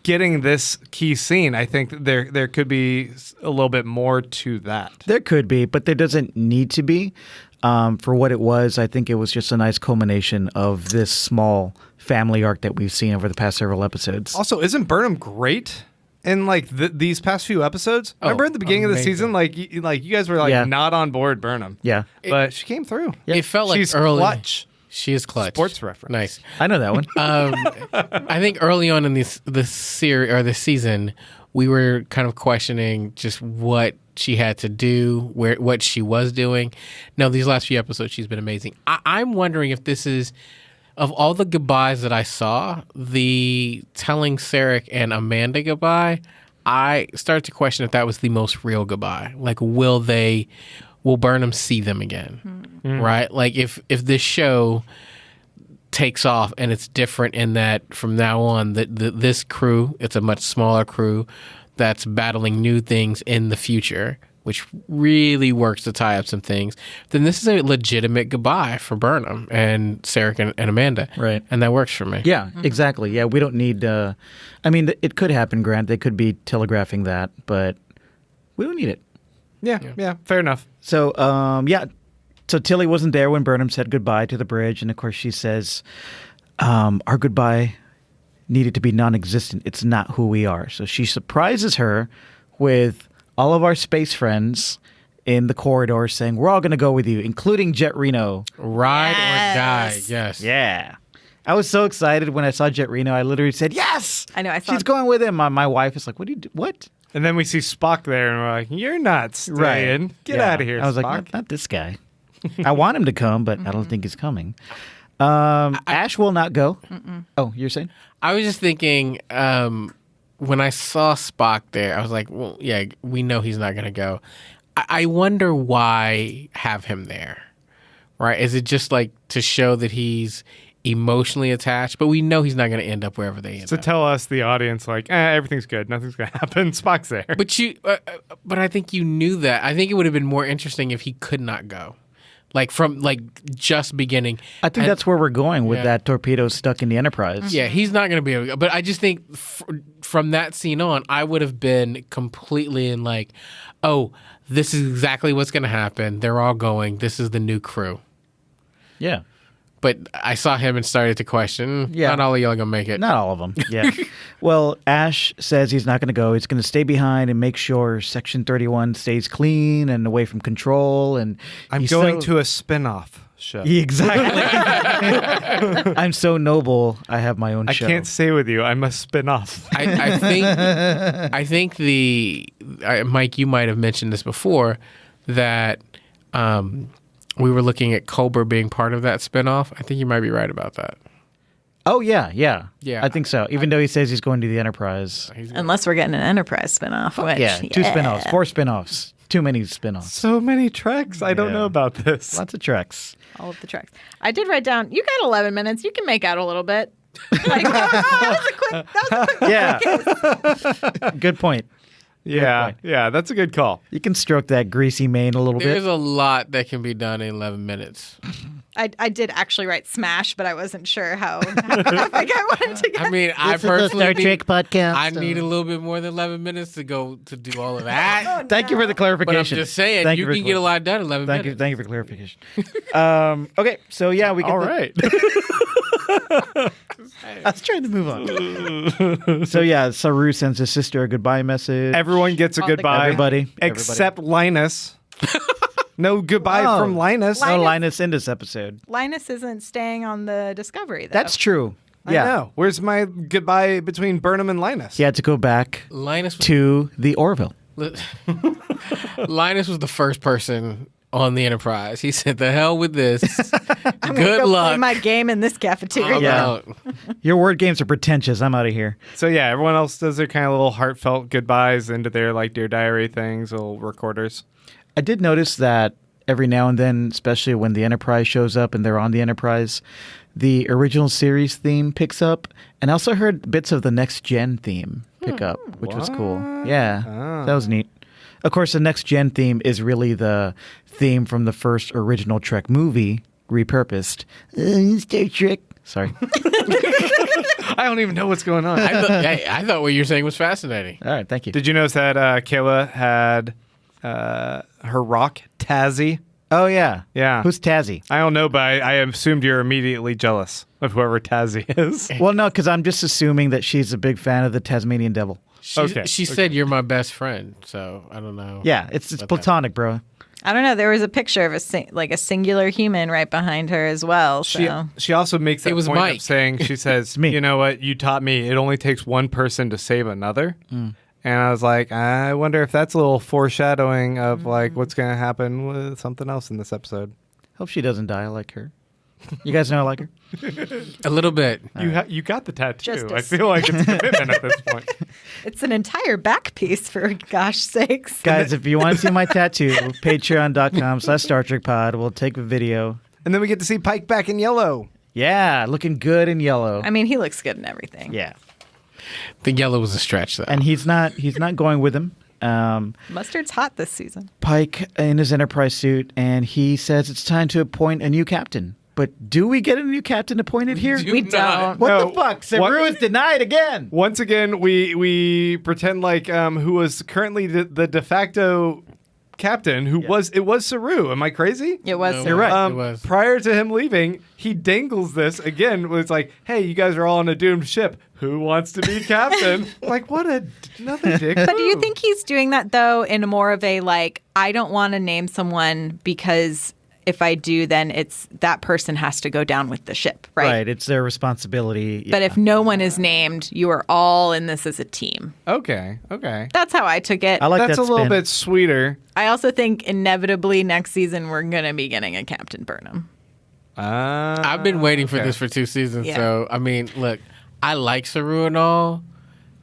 getting this key scene, I think there could be a little bit more to that. there could be, but there doesn't need to be. For what it was, I think it was just a nice culmination of this small family arc that we've seen over the past several episodes. Also, isn't Burnham great in like these past few episodes? Remember at the beginning of the amazing. season, like you guys were like Yeah. not on board Burnham. Yeah. But she came through. It felt like She's early. clutch. She is clutch. Sports reference. Nice. I know that one. I think early on in this series or this season, we were kind of questioning just what she had to do, what she was doing. Now, these last few episodes, she's been amazing. I'm wondering if this is, of all the goodbyes that I saw, the telling Sarek and Amanda goodbye, I started to question if that was the most real goodbye. Like, will Burnham see them again? Right? Like, if this show takes off and it's different in that from now on, this crew, it's a much smaller crew that's battling new things in the future. which really works to tie up some things, then this is a legitimate goodbye for Burnham and Sarah and Amanda. Right. And that works for me. Yeah, exactly. Yeah, we don't need. I mean, it could happen, Grant. They could be telegraphing that, but we don't need it. Yeah, fair enough. So, So Tilly wasn't there when Burnham said goodbye to the bridge, and of course she says, "Our goodbye needed to be non-existent. It's not who we are." So she surprises her with all of our space friends in the corridor saying, "We're all going to go with you, including Jet Reno." Ride or die. Yes. Yeah. I was so excited when I saw Jet Reno. I literally said, "Yes!" I know, I thought- She's going with him. My wife is like, "What do you do? What?" And then we see Spock there, and we're like, "You're not staying. Right. Get Yeah. out of here, I was Spock." like, not this guy. I want him to come, but I don't think he's coming. Ash will not go. Oh, you're saying? I was just thinking, when I saw Spock there, I was like, well, yeah, we know he's not going to go. I wonder why have him there, right? Is it just like to show that he's emotionally attached? But we know he's not going to end up wherever they end To up. tell us, the audience, like, everything's good. Nothing's going to happen. Spock's there. But I think you knew that. I think it would have been more interesting if he could not go. Like from just beginning. I think that's where we're going with Yeah. that torpedo stuck in the Enterprise. Yeah, he's not going to be able to go. But I just think from that scene on, I would have been completely in like, oh, this is exactly what's going to happen. They're all going. This is the new crew. Yeah. But I saw him and started to question, Yeah. not all of y'all going to make it. Not all of them. Yeah. Well, Ash says he's not going to go. He's going to stay behind and make sure Section 31 stays clean and away from control. And I'm going to a spin-off show. Yeah, exactly. I'm so noble. I have my own I show. can't stay with you. I must spin off. I think Mike, you might have mentioned this before, that we were looking at Culber being part of that spinoff. I think you might be right about that. Oh, yeah. Yeah. I think so. Even though he says he's going to the Enterprise. Unless we're getting an Enterprise spinoff. Which, Yeah, 2 spinoffs, 4 spinoffs. Too many spinoffs. So many treks. I don't Yeah. know about this. Lots of treks. all of the tracks. I did write down, you got 11 minutes. You can make out a little bit. Like, that was a quick Yeah. Good point. Yeah, yeah, that's a good call. You can stroke that greasy mane a little There's bit. a lot that can be done in 11 minutes. I did actually write Smash, but I wasn't sure how big I wanted to get. I mean, I This is the personally Star Trek podcast. I need a little bit more than 11 minutes to go to do all of that. Thank you for the clarification. But I'm just saying, Thank you for can get a lot done in 11 Thank you. minutes. Thank you for clarification. Okay, so yeah, we get All the- right. I was trying to move on. So yeah, Saru sends his sister a goodbye message. Everyone gets a All the goodbye. Everybody. Except Linus. No goodbye Oh. from Linus. No Linus in this episode. Linus isn't staying on the Discovery, though. That's true. I Yeah. know. Where's my goodbye between Burnham and Linus? He had to go back Linus to the Orville. Linus was the first person on the Enterprise. He said, "The hell with this. I'm gonna Good go luck. Play my game in this cafeteria. I'm Yeah. out." Your word games are pretentious. I'm out of here. So yeah, everyone else does their kind of little heartfelt goodbyes into their like Dear Diary things, little recorders. I did notice that every now and then, especially when the Enterprise shows up and they're on the Enterprise, the original series theme picks up. And I also heard bits of the Next Gen theme pick up, which was cool. Yeah, that was neat. Of course, the Next Gen theme is really the theme from the first original Trek movie, repurposed. Star Trek. Sorry. I don't even know what's going on. I thought what you were saying was fascinating. All right, thank you. Did you notice that Kayla had her rock Tazzy? Oh, yeah. Yeah. Who's Tazzy? I don't know, but I assumed you're immediately jealous of whoever Tazzy is. Well, no, because I'm just assuming that she's a big fan of the Tasmanian Devil. She said, "You're my best friend." So I don't know. Yeah, it's platonic, bro. I don't know. There was a picture of a singular human right behind her as well. So She also makes that It was point Mike. of saying, she says, me. you know what, you taught me it only takes one person to save another. And I was like, I wonder if that's a little foreshadowing of like what's going to happen with something else in this episode. Hope she doesn't die. I like her. You guys know I like her? A little bit. You got the tattoo. Just I feel like it's commitment at this point. it's an entire back piece, for gosh sakes. Guys, if you want to see my tattoo, patreon.com/Star Trek Pod. We'll take a video. And then we get to see Pike back in yellow. Yeah, looking good in yellow. I mean, he looks good in everything. Yeah. The yellow was a stretch, though. And he's not going with him. Mustard's hot this season. Pike in his Enterprise suit, and he says it's time to appoint a new captain. But do we get a new captain appointed here? We don't. What No. the fuck? Saru is denied again. Once again, we pretend like who was currently the de facto captain, who was Saru. Am I crazy? It was. No. You're right. It was. Prior to him leaving, he dangles this again. It's like, hey, you guys are all on a doomed ship. Who wants to be captain? Like, what another dick. But do you move. think he's doing that though in a more of a like, I don't want to name someone because if I do, then it's that person has to go down with the ship, right? It's their responsibility. But Yeah. if no one is named, you are all in this as a team. Okay. That's how I took it. I like That's that a little spin. bit sweeter. I also think inevitably next season we're going to be getting a Captain Burnham. I've been waiting for this for 2 seasons. Yeah. So, I mean, look, I like Saru and all.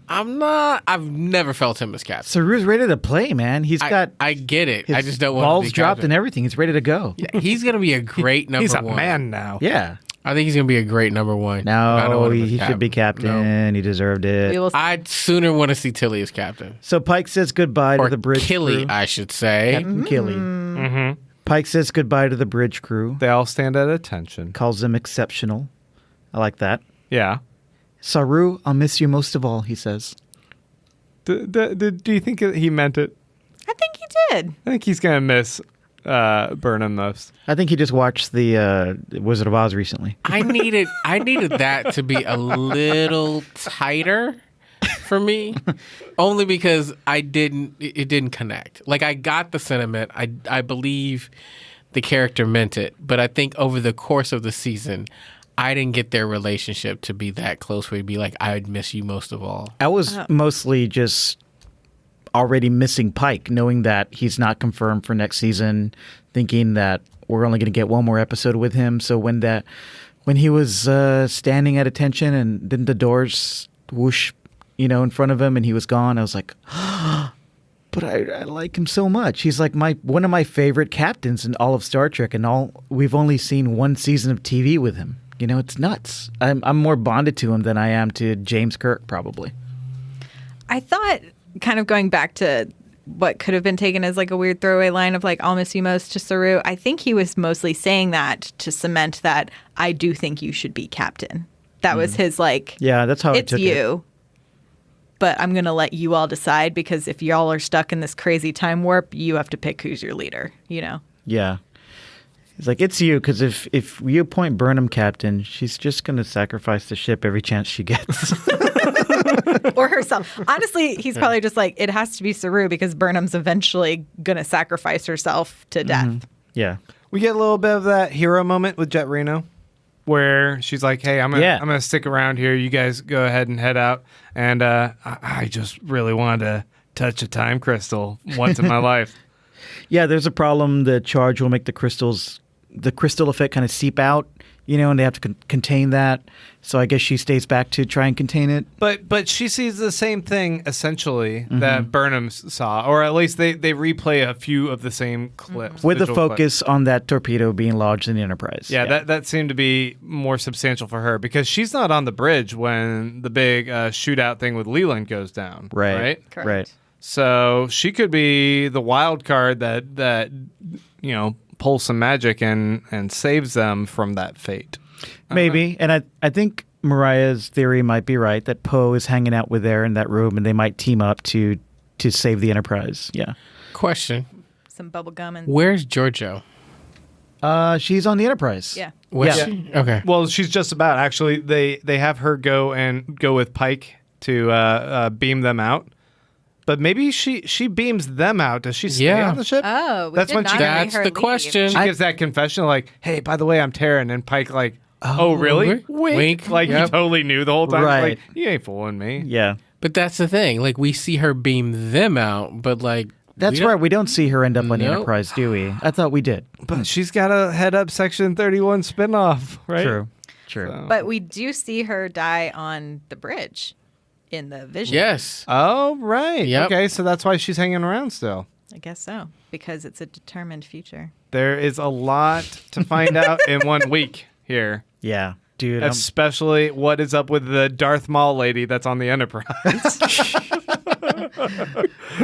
I've never felt him as captain. Saru's ready to play, man. He's got I get it. his I just don't want balls to be dropped captain. and everything. He's ready to go. Yeah, he's going to be a great number He's a one. man now. Yeah. I think he's going to be a great number one. I don't No, want him as he should be captain. No. He deserved it. We will. I'd sooner want to see Tilly as captain. So Pike says goodbye Or to the bridge Killy, crew. I should say. Captain Killy. Mm-hmm. Pike says goodbye to the bridge crew. They all stand at attention. Calls them exceptional. I like that. Yeah. Saru, I'll miss you most of all, he says. Do you think he meant it? I think he did. I think he's gonna miss Burnham most. I think he just watched the Wizard of Oz recently. I needed that to be a little tighter for me, only because it didn't connect. Like, I got the sentiment. I believe the character meant it, but I think over the course of the season, I didn't get their relationship to be that close where he'd be like, I'd miss you most of all. I was mostly just already missing Pike, knowing that he's not confirmed for next season, thinking that we're only going to get one more episode with him. So when he was standing at attention and then the doors whoosh, in front of him and he was gone, I was like, but I like him so much. He's like one of my favorite captains in all of Star Trek, and we've only seen one season of TV with him. It's nuts. I'm more bonded to him than I am to James Kirk, probably. I thought, kind of going back to what could have been taken as like a weird throwaway line of like, I'll miss you most to Saru. I think he was mostly saying that to cement that I do think you should be captain. That was his like, Yeah, that's how I it's took it. you. But I'm going to let you all decide because if y'all are stuck in this crazy time warp, you have to pick who's your leader, Yeah. He's like, it's you, because if you appoint Burnham captain, she's just going to sacrifice the ship every chance she gets. Or herself. Honestly, he's probably just like, it has to be Saru because Burnham's eventually going to sacrifice herself to death. Yeah. We get a little bit of that hero moment with Jet Reno, where she's like, "Hey, I'm gonna stick around here. You guys go ahead and head out." And I just really wanted to touch a time crystal once in my life. Yeah, there's a problem. The charge will make the crystal effect kind of seep out, and they have to contain that. So I guess she stays back to try and contain it. But she sees the same thing essentially that Burnham saw, or at least they replay a few of the same clips With the visual focus on that torpedo being lodged in the Enterprise. Yeah, that seemed to be more substantial for her because she's not on the bridge when the big shootout thing with Leland goes down. Right. Correct. Right. So she could be the wild card that pulls some magic and saves them from that fate. Maybe. And I think Mariah's theory might be right, that Poe is hanging out with her in that room and they might team up to save the Enterprise. Yeah. Question. Some bubble gum and Where's Giorgio? She's on the Enterprise. yeah. Was Yeah. she? Okay. Well, she's just about actually. They have her go with Pike to beam them out. But maybe she beams them out. Does she stay Yeah. on the ship? Oh, we That's did when not she- see That's her the leave. question. She gives that confession like, "Hey, by the way, I'm Terran," and Pike like, "Oh, really? Wink. Wink. Like Yep. you totally knew the whole time. Right. Like you ain't fooling me." Yeah. But that's the thing. Like, we see her beam them out, but like, That's we don't- right. We don't see her end up on the Nope. Enterprise, do we? I thought we did. But she's got to head up Section 31 spinoff, right? True. So- But we do see her die on the bridge in the vision. Yes. Oh, right. Yep. Okay, so that's why she's hanging around still. I guess so. Because it's a determined future. There is a lot to find out in 1 week here. Yeah. Dude, Especially what is up with the Darth Maul lady that's on the Enterprise.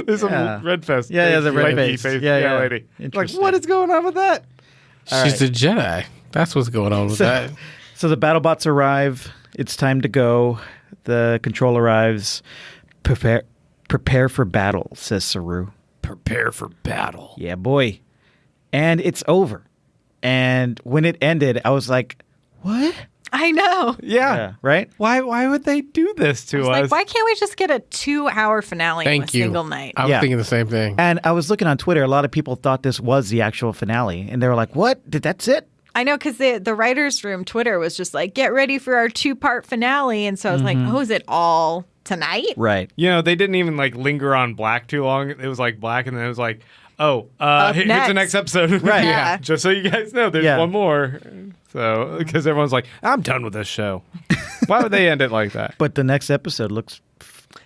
There's Yeah. some red face. Yeah, the red lanky face. Yeah. lady. Like, Interesting. what is going on with that? She's a Jedi. That's what's going on with that. So the BattleBots arrive. It's time to go. The control arrives. Prepare for battle, says Saru. Prepare for battle. Yeah, boy. And it's over. And when it ended, I was like, what? I know. Yeah. Right? Why would they do this to It's us? like, why can't we just get a 2-hour finale in a Thank you. single night? I was Yeah. thinking the same thing. And I was looking on Twitter. A lot of people thought this was the actual finale. And they were like, what? That's it? I know, because the writer's room Twitter was just like, get ready for our 2-part finale. And so I was like, oh, is it all tonight? Right. You know, they didn't even like linger on black too long. It was like black, and then it was like, oh, here's next. the next episode. Right. Yeah. Just so you guys know, there's Yeah. one more. So, because everyone's like, I'm done with this show. Why would they end it like that? But the next episode looks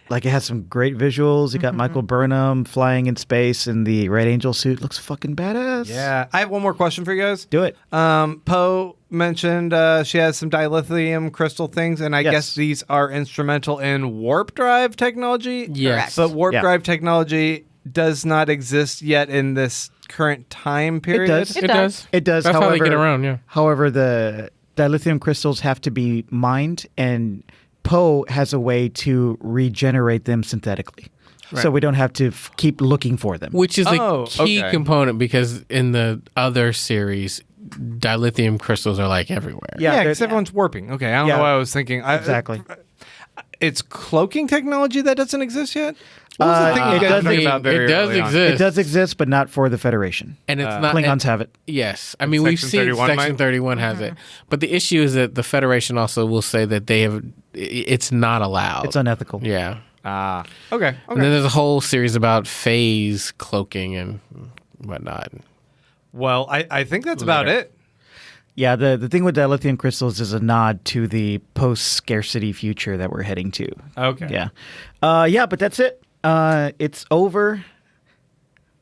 like it has some great visuals. You got Michael Burnham flying in space in the Red Angel suit. Looks fucking badass. Yeah. I have one more question for you guys. Do it. Poe mentioned she has some dilithium crystal things, and I Yes. guess these are instrumental in warp drive technology. Yes. But warp Yeah. drive technology does not exist yet in this current time period. does. It does. It does. That's however, how they get around, yeah. However, the dilithium crystals have to be mined, and Poe has a way to regenerate them synthetically. So we don't have to keep looking for them. Which is Oh, a key okay. component because in the other series, dilithium crystals are like everywhere. Yeah, Yeah, they're- because everyone's warping. Okay, I don't Yeah. know why I was thinking. Exactly. It's cloaking technology that doesn't exist yet? What was the thing you it guys does- were talking about very it does early on? exist. It does exist, but not for the Federation. And it's not Klingons have it. Yes. I mean, we've Section seen 31 Section might? 31 has it. But the issue is that the Federation also will say that it's not allowed. It's unethical. Yeah. Ah, okay. And then there's a whole series about phase cloaking and whatnot. Well, I think that's about Later. it. Yeah, the thing with dilithium crystals is a nod to the post-scarcity future that we're heading to. Okay. Yeah. Yeah, but that's it. It's over.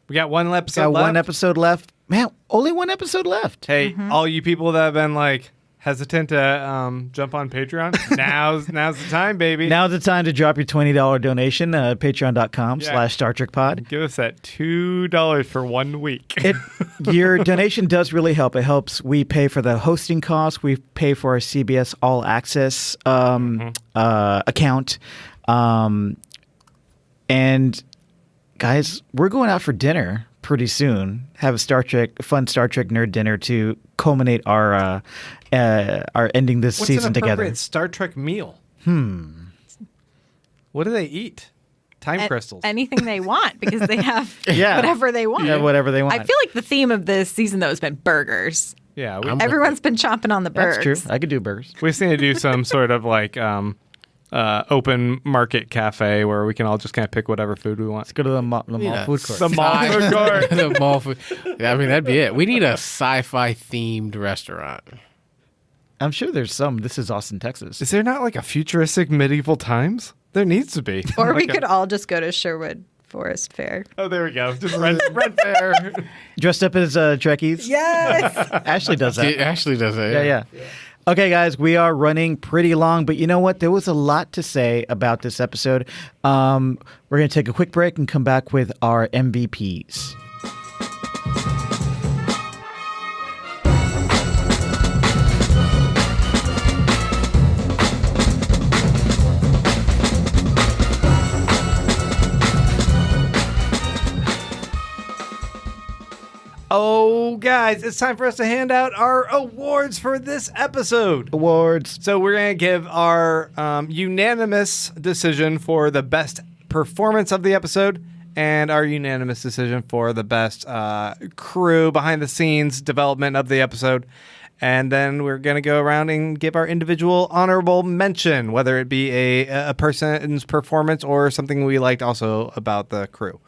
We got one episode Got left. one episode left. Man, only one episode left. Hey, all you people that have been like hesitant to jump on Patreon, now's the time, baby. Now's the time to drop your $20 donation, patreon.com/Star Trek Pod. Give us that $2 for 1 week. Your donation does really help. It helps. We pay for the hosting costs. We pay for our CBS All Access account. And guys, we're going out for dinner pretty soon. Have a fun Star Trek nerd dinner to culminate our ending this What's season an together. appropriate Star Trek meal? What do they eat? Time crystals. Anything they want, because they have Yeah. whatever they want. Yeah, whatever they want. I feel like the theme of this season, though, has been burgers. Yeah, Everyone's been chomping on the That's birds. true. I could do burgers. we just need to do some sort of like open market cafe where we can all just kind of pick whatever food we want. Let's go to the mall Yeah. food court. The mall food court. The mall food. I mean, that'd be it. We need a sci-fi themed restaurant. I'm sure there's some. This is Austin, Texas. Is there not like a futuristic medieval times? There needs to be. Or we Like could all just go to Sherwood Forest Fair. Oh, there we go. Just red fair. Dressed up as Trekkies. Yes. Ashley does that. It actually does it. Yeah. Okay, guys, we are running pretty long, but you know what? There was a lot to say about this episode. We're going to take a quick break and come back with our MVPs. Oh, guys, it's time for us to hand out our awards for this episode. Awards. So we're going to give our unanimous decision for the best performance of the episode and our unanimous decision for the best crew behind the scenes development of the episode. And then we're going to go around and give our individual honorable mention, whether it be a person's performance or something we liked also about the crew.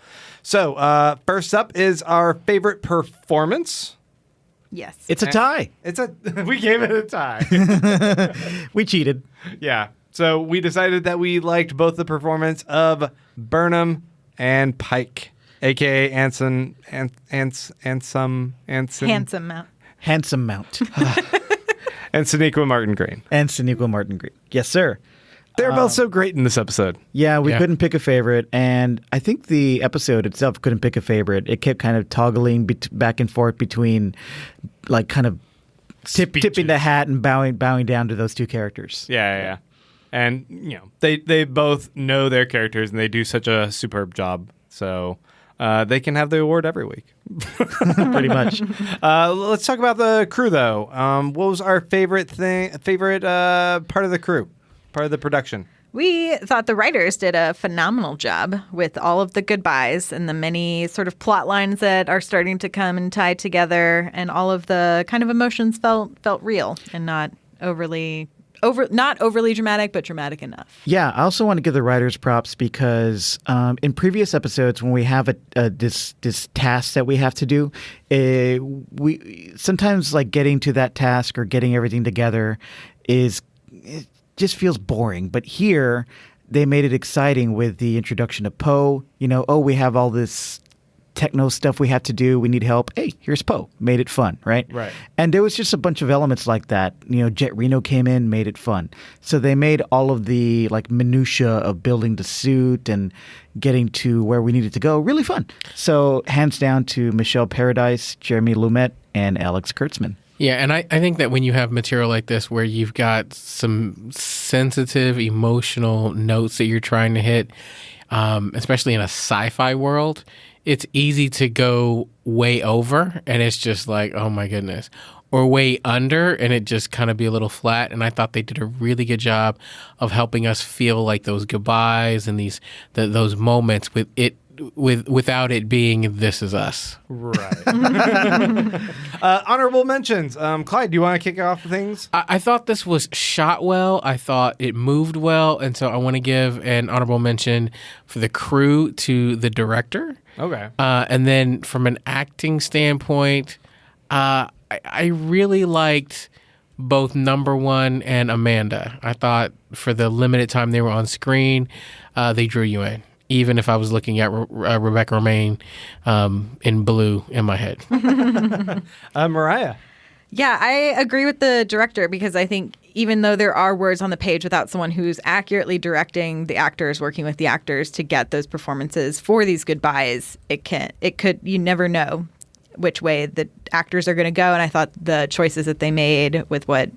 So first up is our favorite performance. Yes. It's a tie. We gave it a tie. We cheated. Yeah. So we decided that we liked both the performance of Burnham and Pike, aka Anson, Handsome Mount. Handsome Mount. and Sonequa Martin Green. And Sonequa Martin Green. Yes, sir. They're both so great in this episode. Yeah, we Yeah. couldn't pick a favorite, and I think the episode itself couldn't pick a favorite. It kept kind of toggling back and forth between, like, kind of tipping the hat and bowing down to those two characters. Yeah. And, they both know their characters, and they do such a superb job. So they can have the award every week. Pretty much. Let's talk about the crew, though. What was our favorite part of the crew, part of the production? We thought the writers did a phenomenal job with all of the goodbyes and the many sort of plot lines that are starting to come and tie together, and all of the kind of emotions felt real and not overly dramatic, but dramatic enough. Yeah, I also want to give the writers props because in previous episodes, when we have this task that we have to do, we sometimes like getting to that task or getting everything together it just feels boring. But here, they made it exciting with the introduction of Poe. We have all this techno stuff we have to do. We need help. Hey, here's Poe. Made it fun, right? Right. And there was just a bunch of elements like that. Jet Reno came in, made it fun. So they made all of the like minutia of building the suit and getting to where we needed to go really fun. So hands down to Michelle Paradise, Jeremy Lumet, and Alex Kurtzman. Yeah, and I think that when you have material like this where you've got some sensitive, emotional notes that you're trying to hit, especially in a sci-fi world, it's easy to go way over and it's just like, oh my goodness, or way under and it just kind of be a little flat. And I thought they did a really good job of helping us feel like those goodbyes and those moments without it being This Is Us. Right. Honorable mentions. Clyde, do you want to kick off things? I thought this was shot well. I thought it moved well. And so I want to give an honorable mention for the crew to the director. Okay. And then from an acting standpoint, I really liked both Number One and Amanda. I thought for the limited time they were on screen, they drew you in. Even if I was looking at Rebecca Romaine in blue in my head. Mariah. Yeah, I agree with the director because I think even though there are words on the page, without someone who's accurately directing the actors, working with the actors to get those performances for these goodbyes, you never know which way the actors are going to go. And I thought the choices that they made with what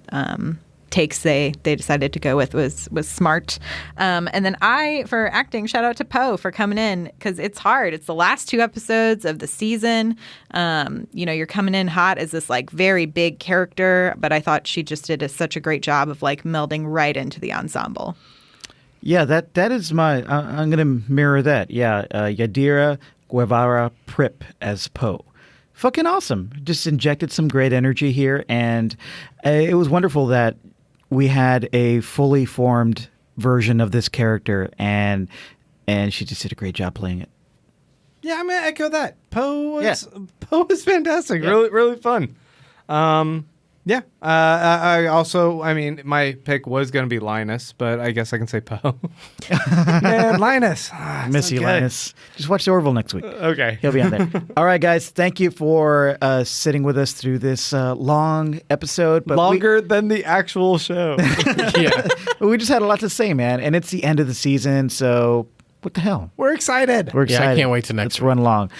takes they decided to go with was smart. And then for acting, shout out to Poe for coming in because it's hard. It's the last 2 episodes of the season. You're coming in hot as this like very big character, but I thought she just did such a great job of like melding right into the ensemble. Yeah, that is I'm going to mirror that. Yeah, Yadira Guevara Prip as Poe. Fucking awesome. Just injected some great energy here, and it was wonderful that we had a fully formed version of this character, and she just did a great job playing it. Yeah, I'm gonna echo that. Poe was fantastic. Yeah. Really, really fun. Yeah. I mean, my pick was gonna be Linus, but I guess I can say Poe. Man, Linus. Miss you, Linus. Just watch the Orville next week. Okay. He'll be on there. All right, guys. Thank you for sitting with us through this long episode. But longer than the actual show. Yeah. We just had a lot to say, man. And it's the end of the season, so what the hell? We're excited. Yeah, I can't wait to next Let's week. run along.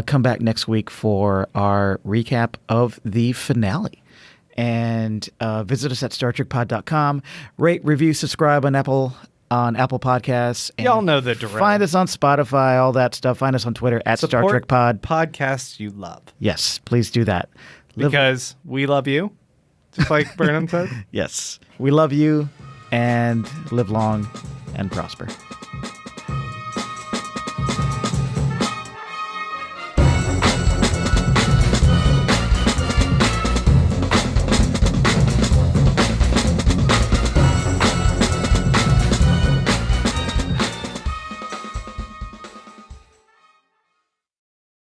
Come back next week for our recap of the finale. And visit us at StarTrekPod.com. Rate, review, subscribe on Apple Podcasts. And y'all know the drill. Find us on Spotify, all that stuff. Find us on Twitter at Support Star Trek Pod. Podcasts you love. Yes, please do that. Because we love you, just like Burnham said. Yes, we love you, and live long and prosper.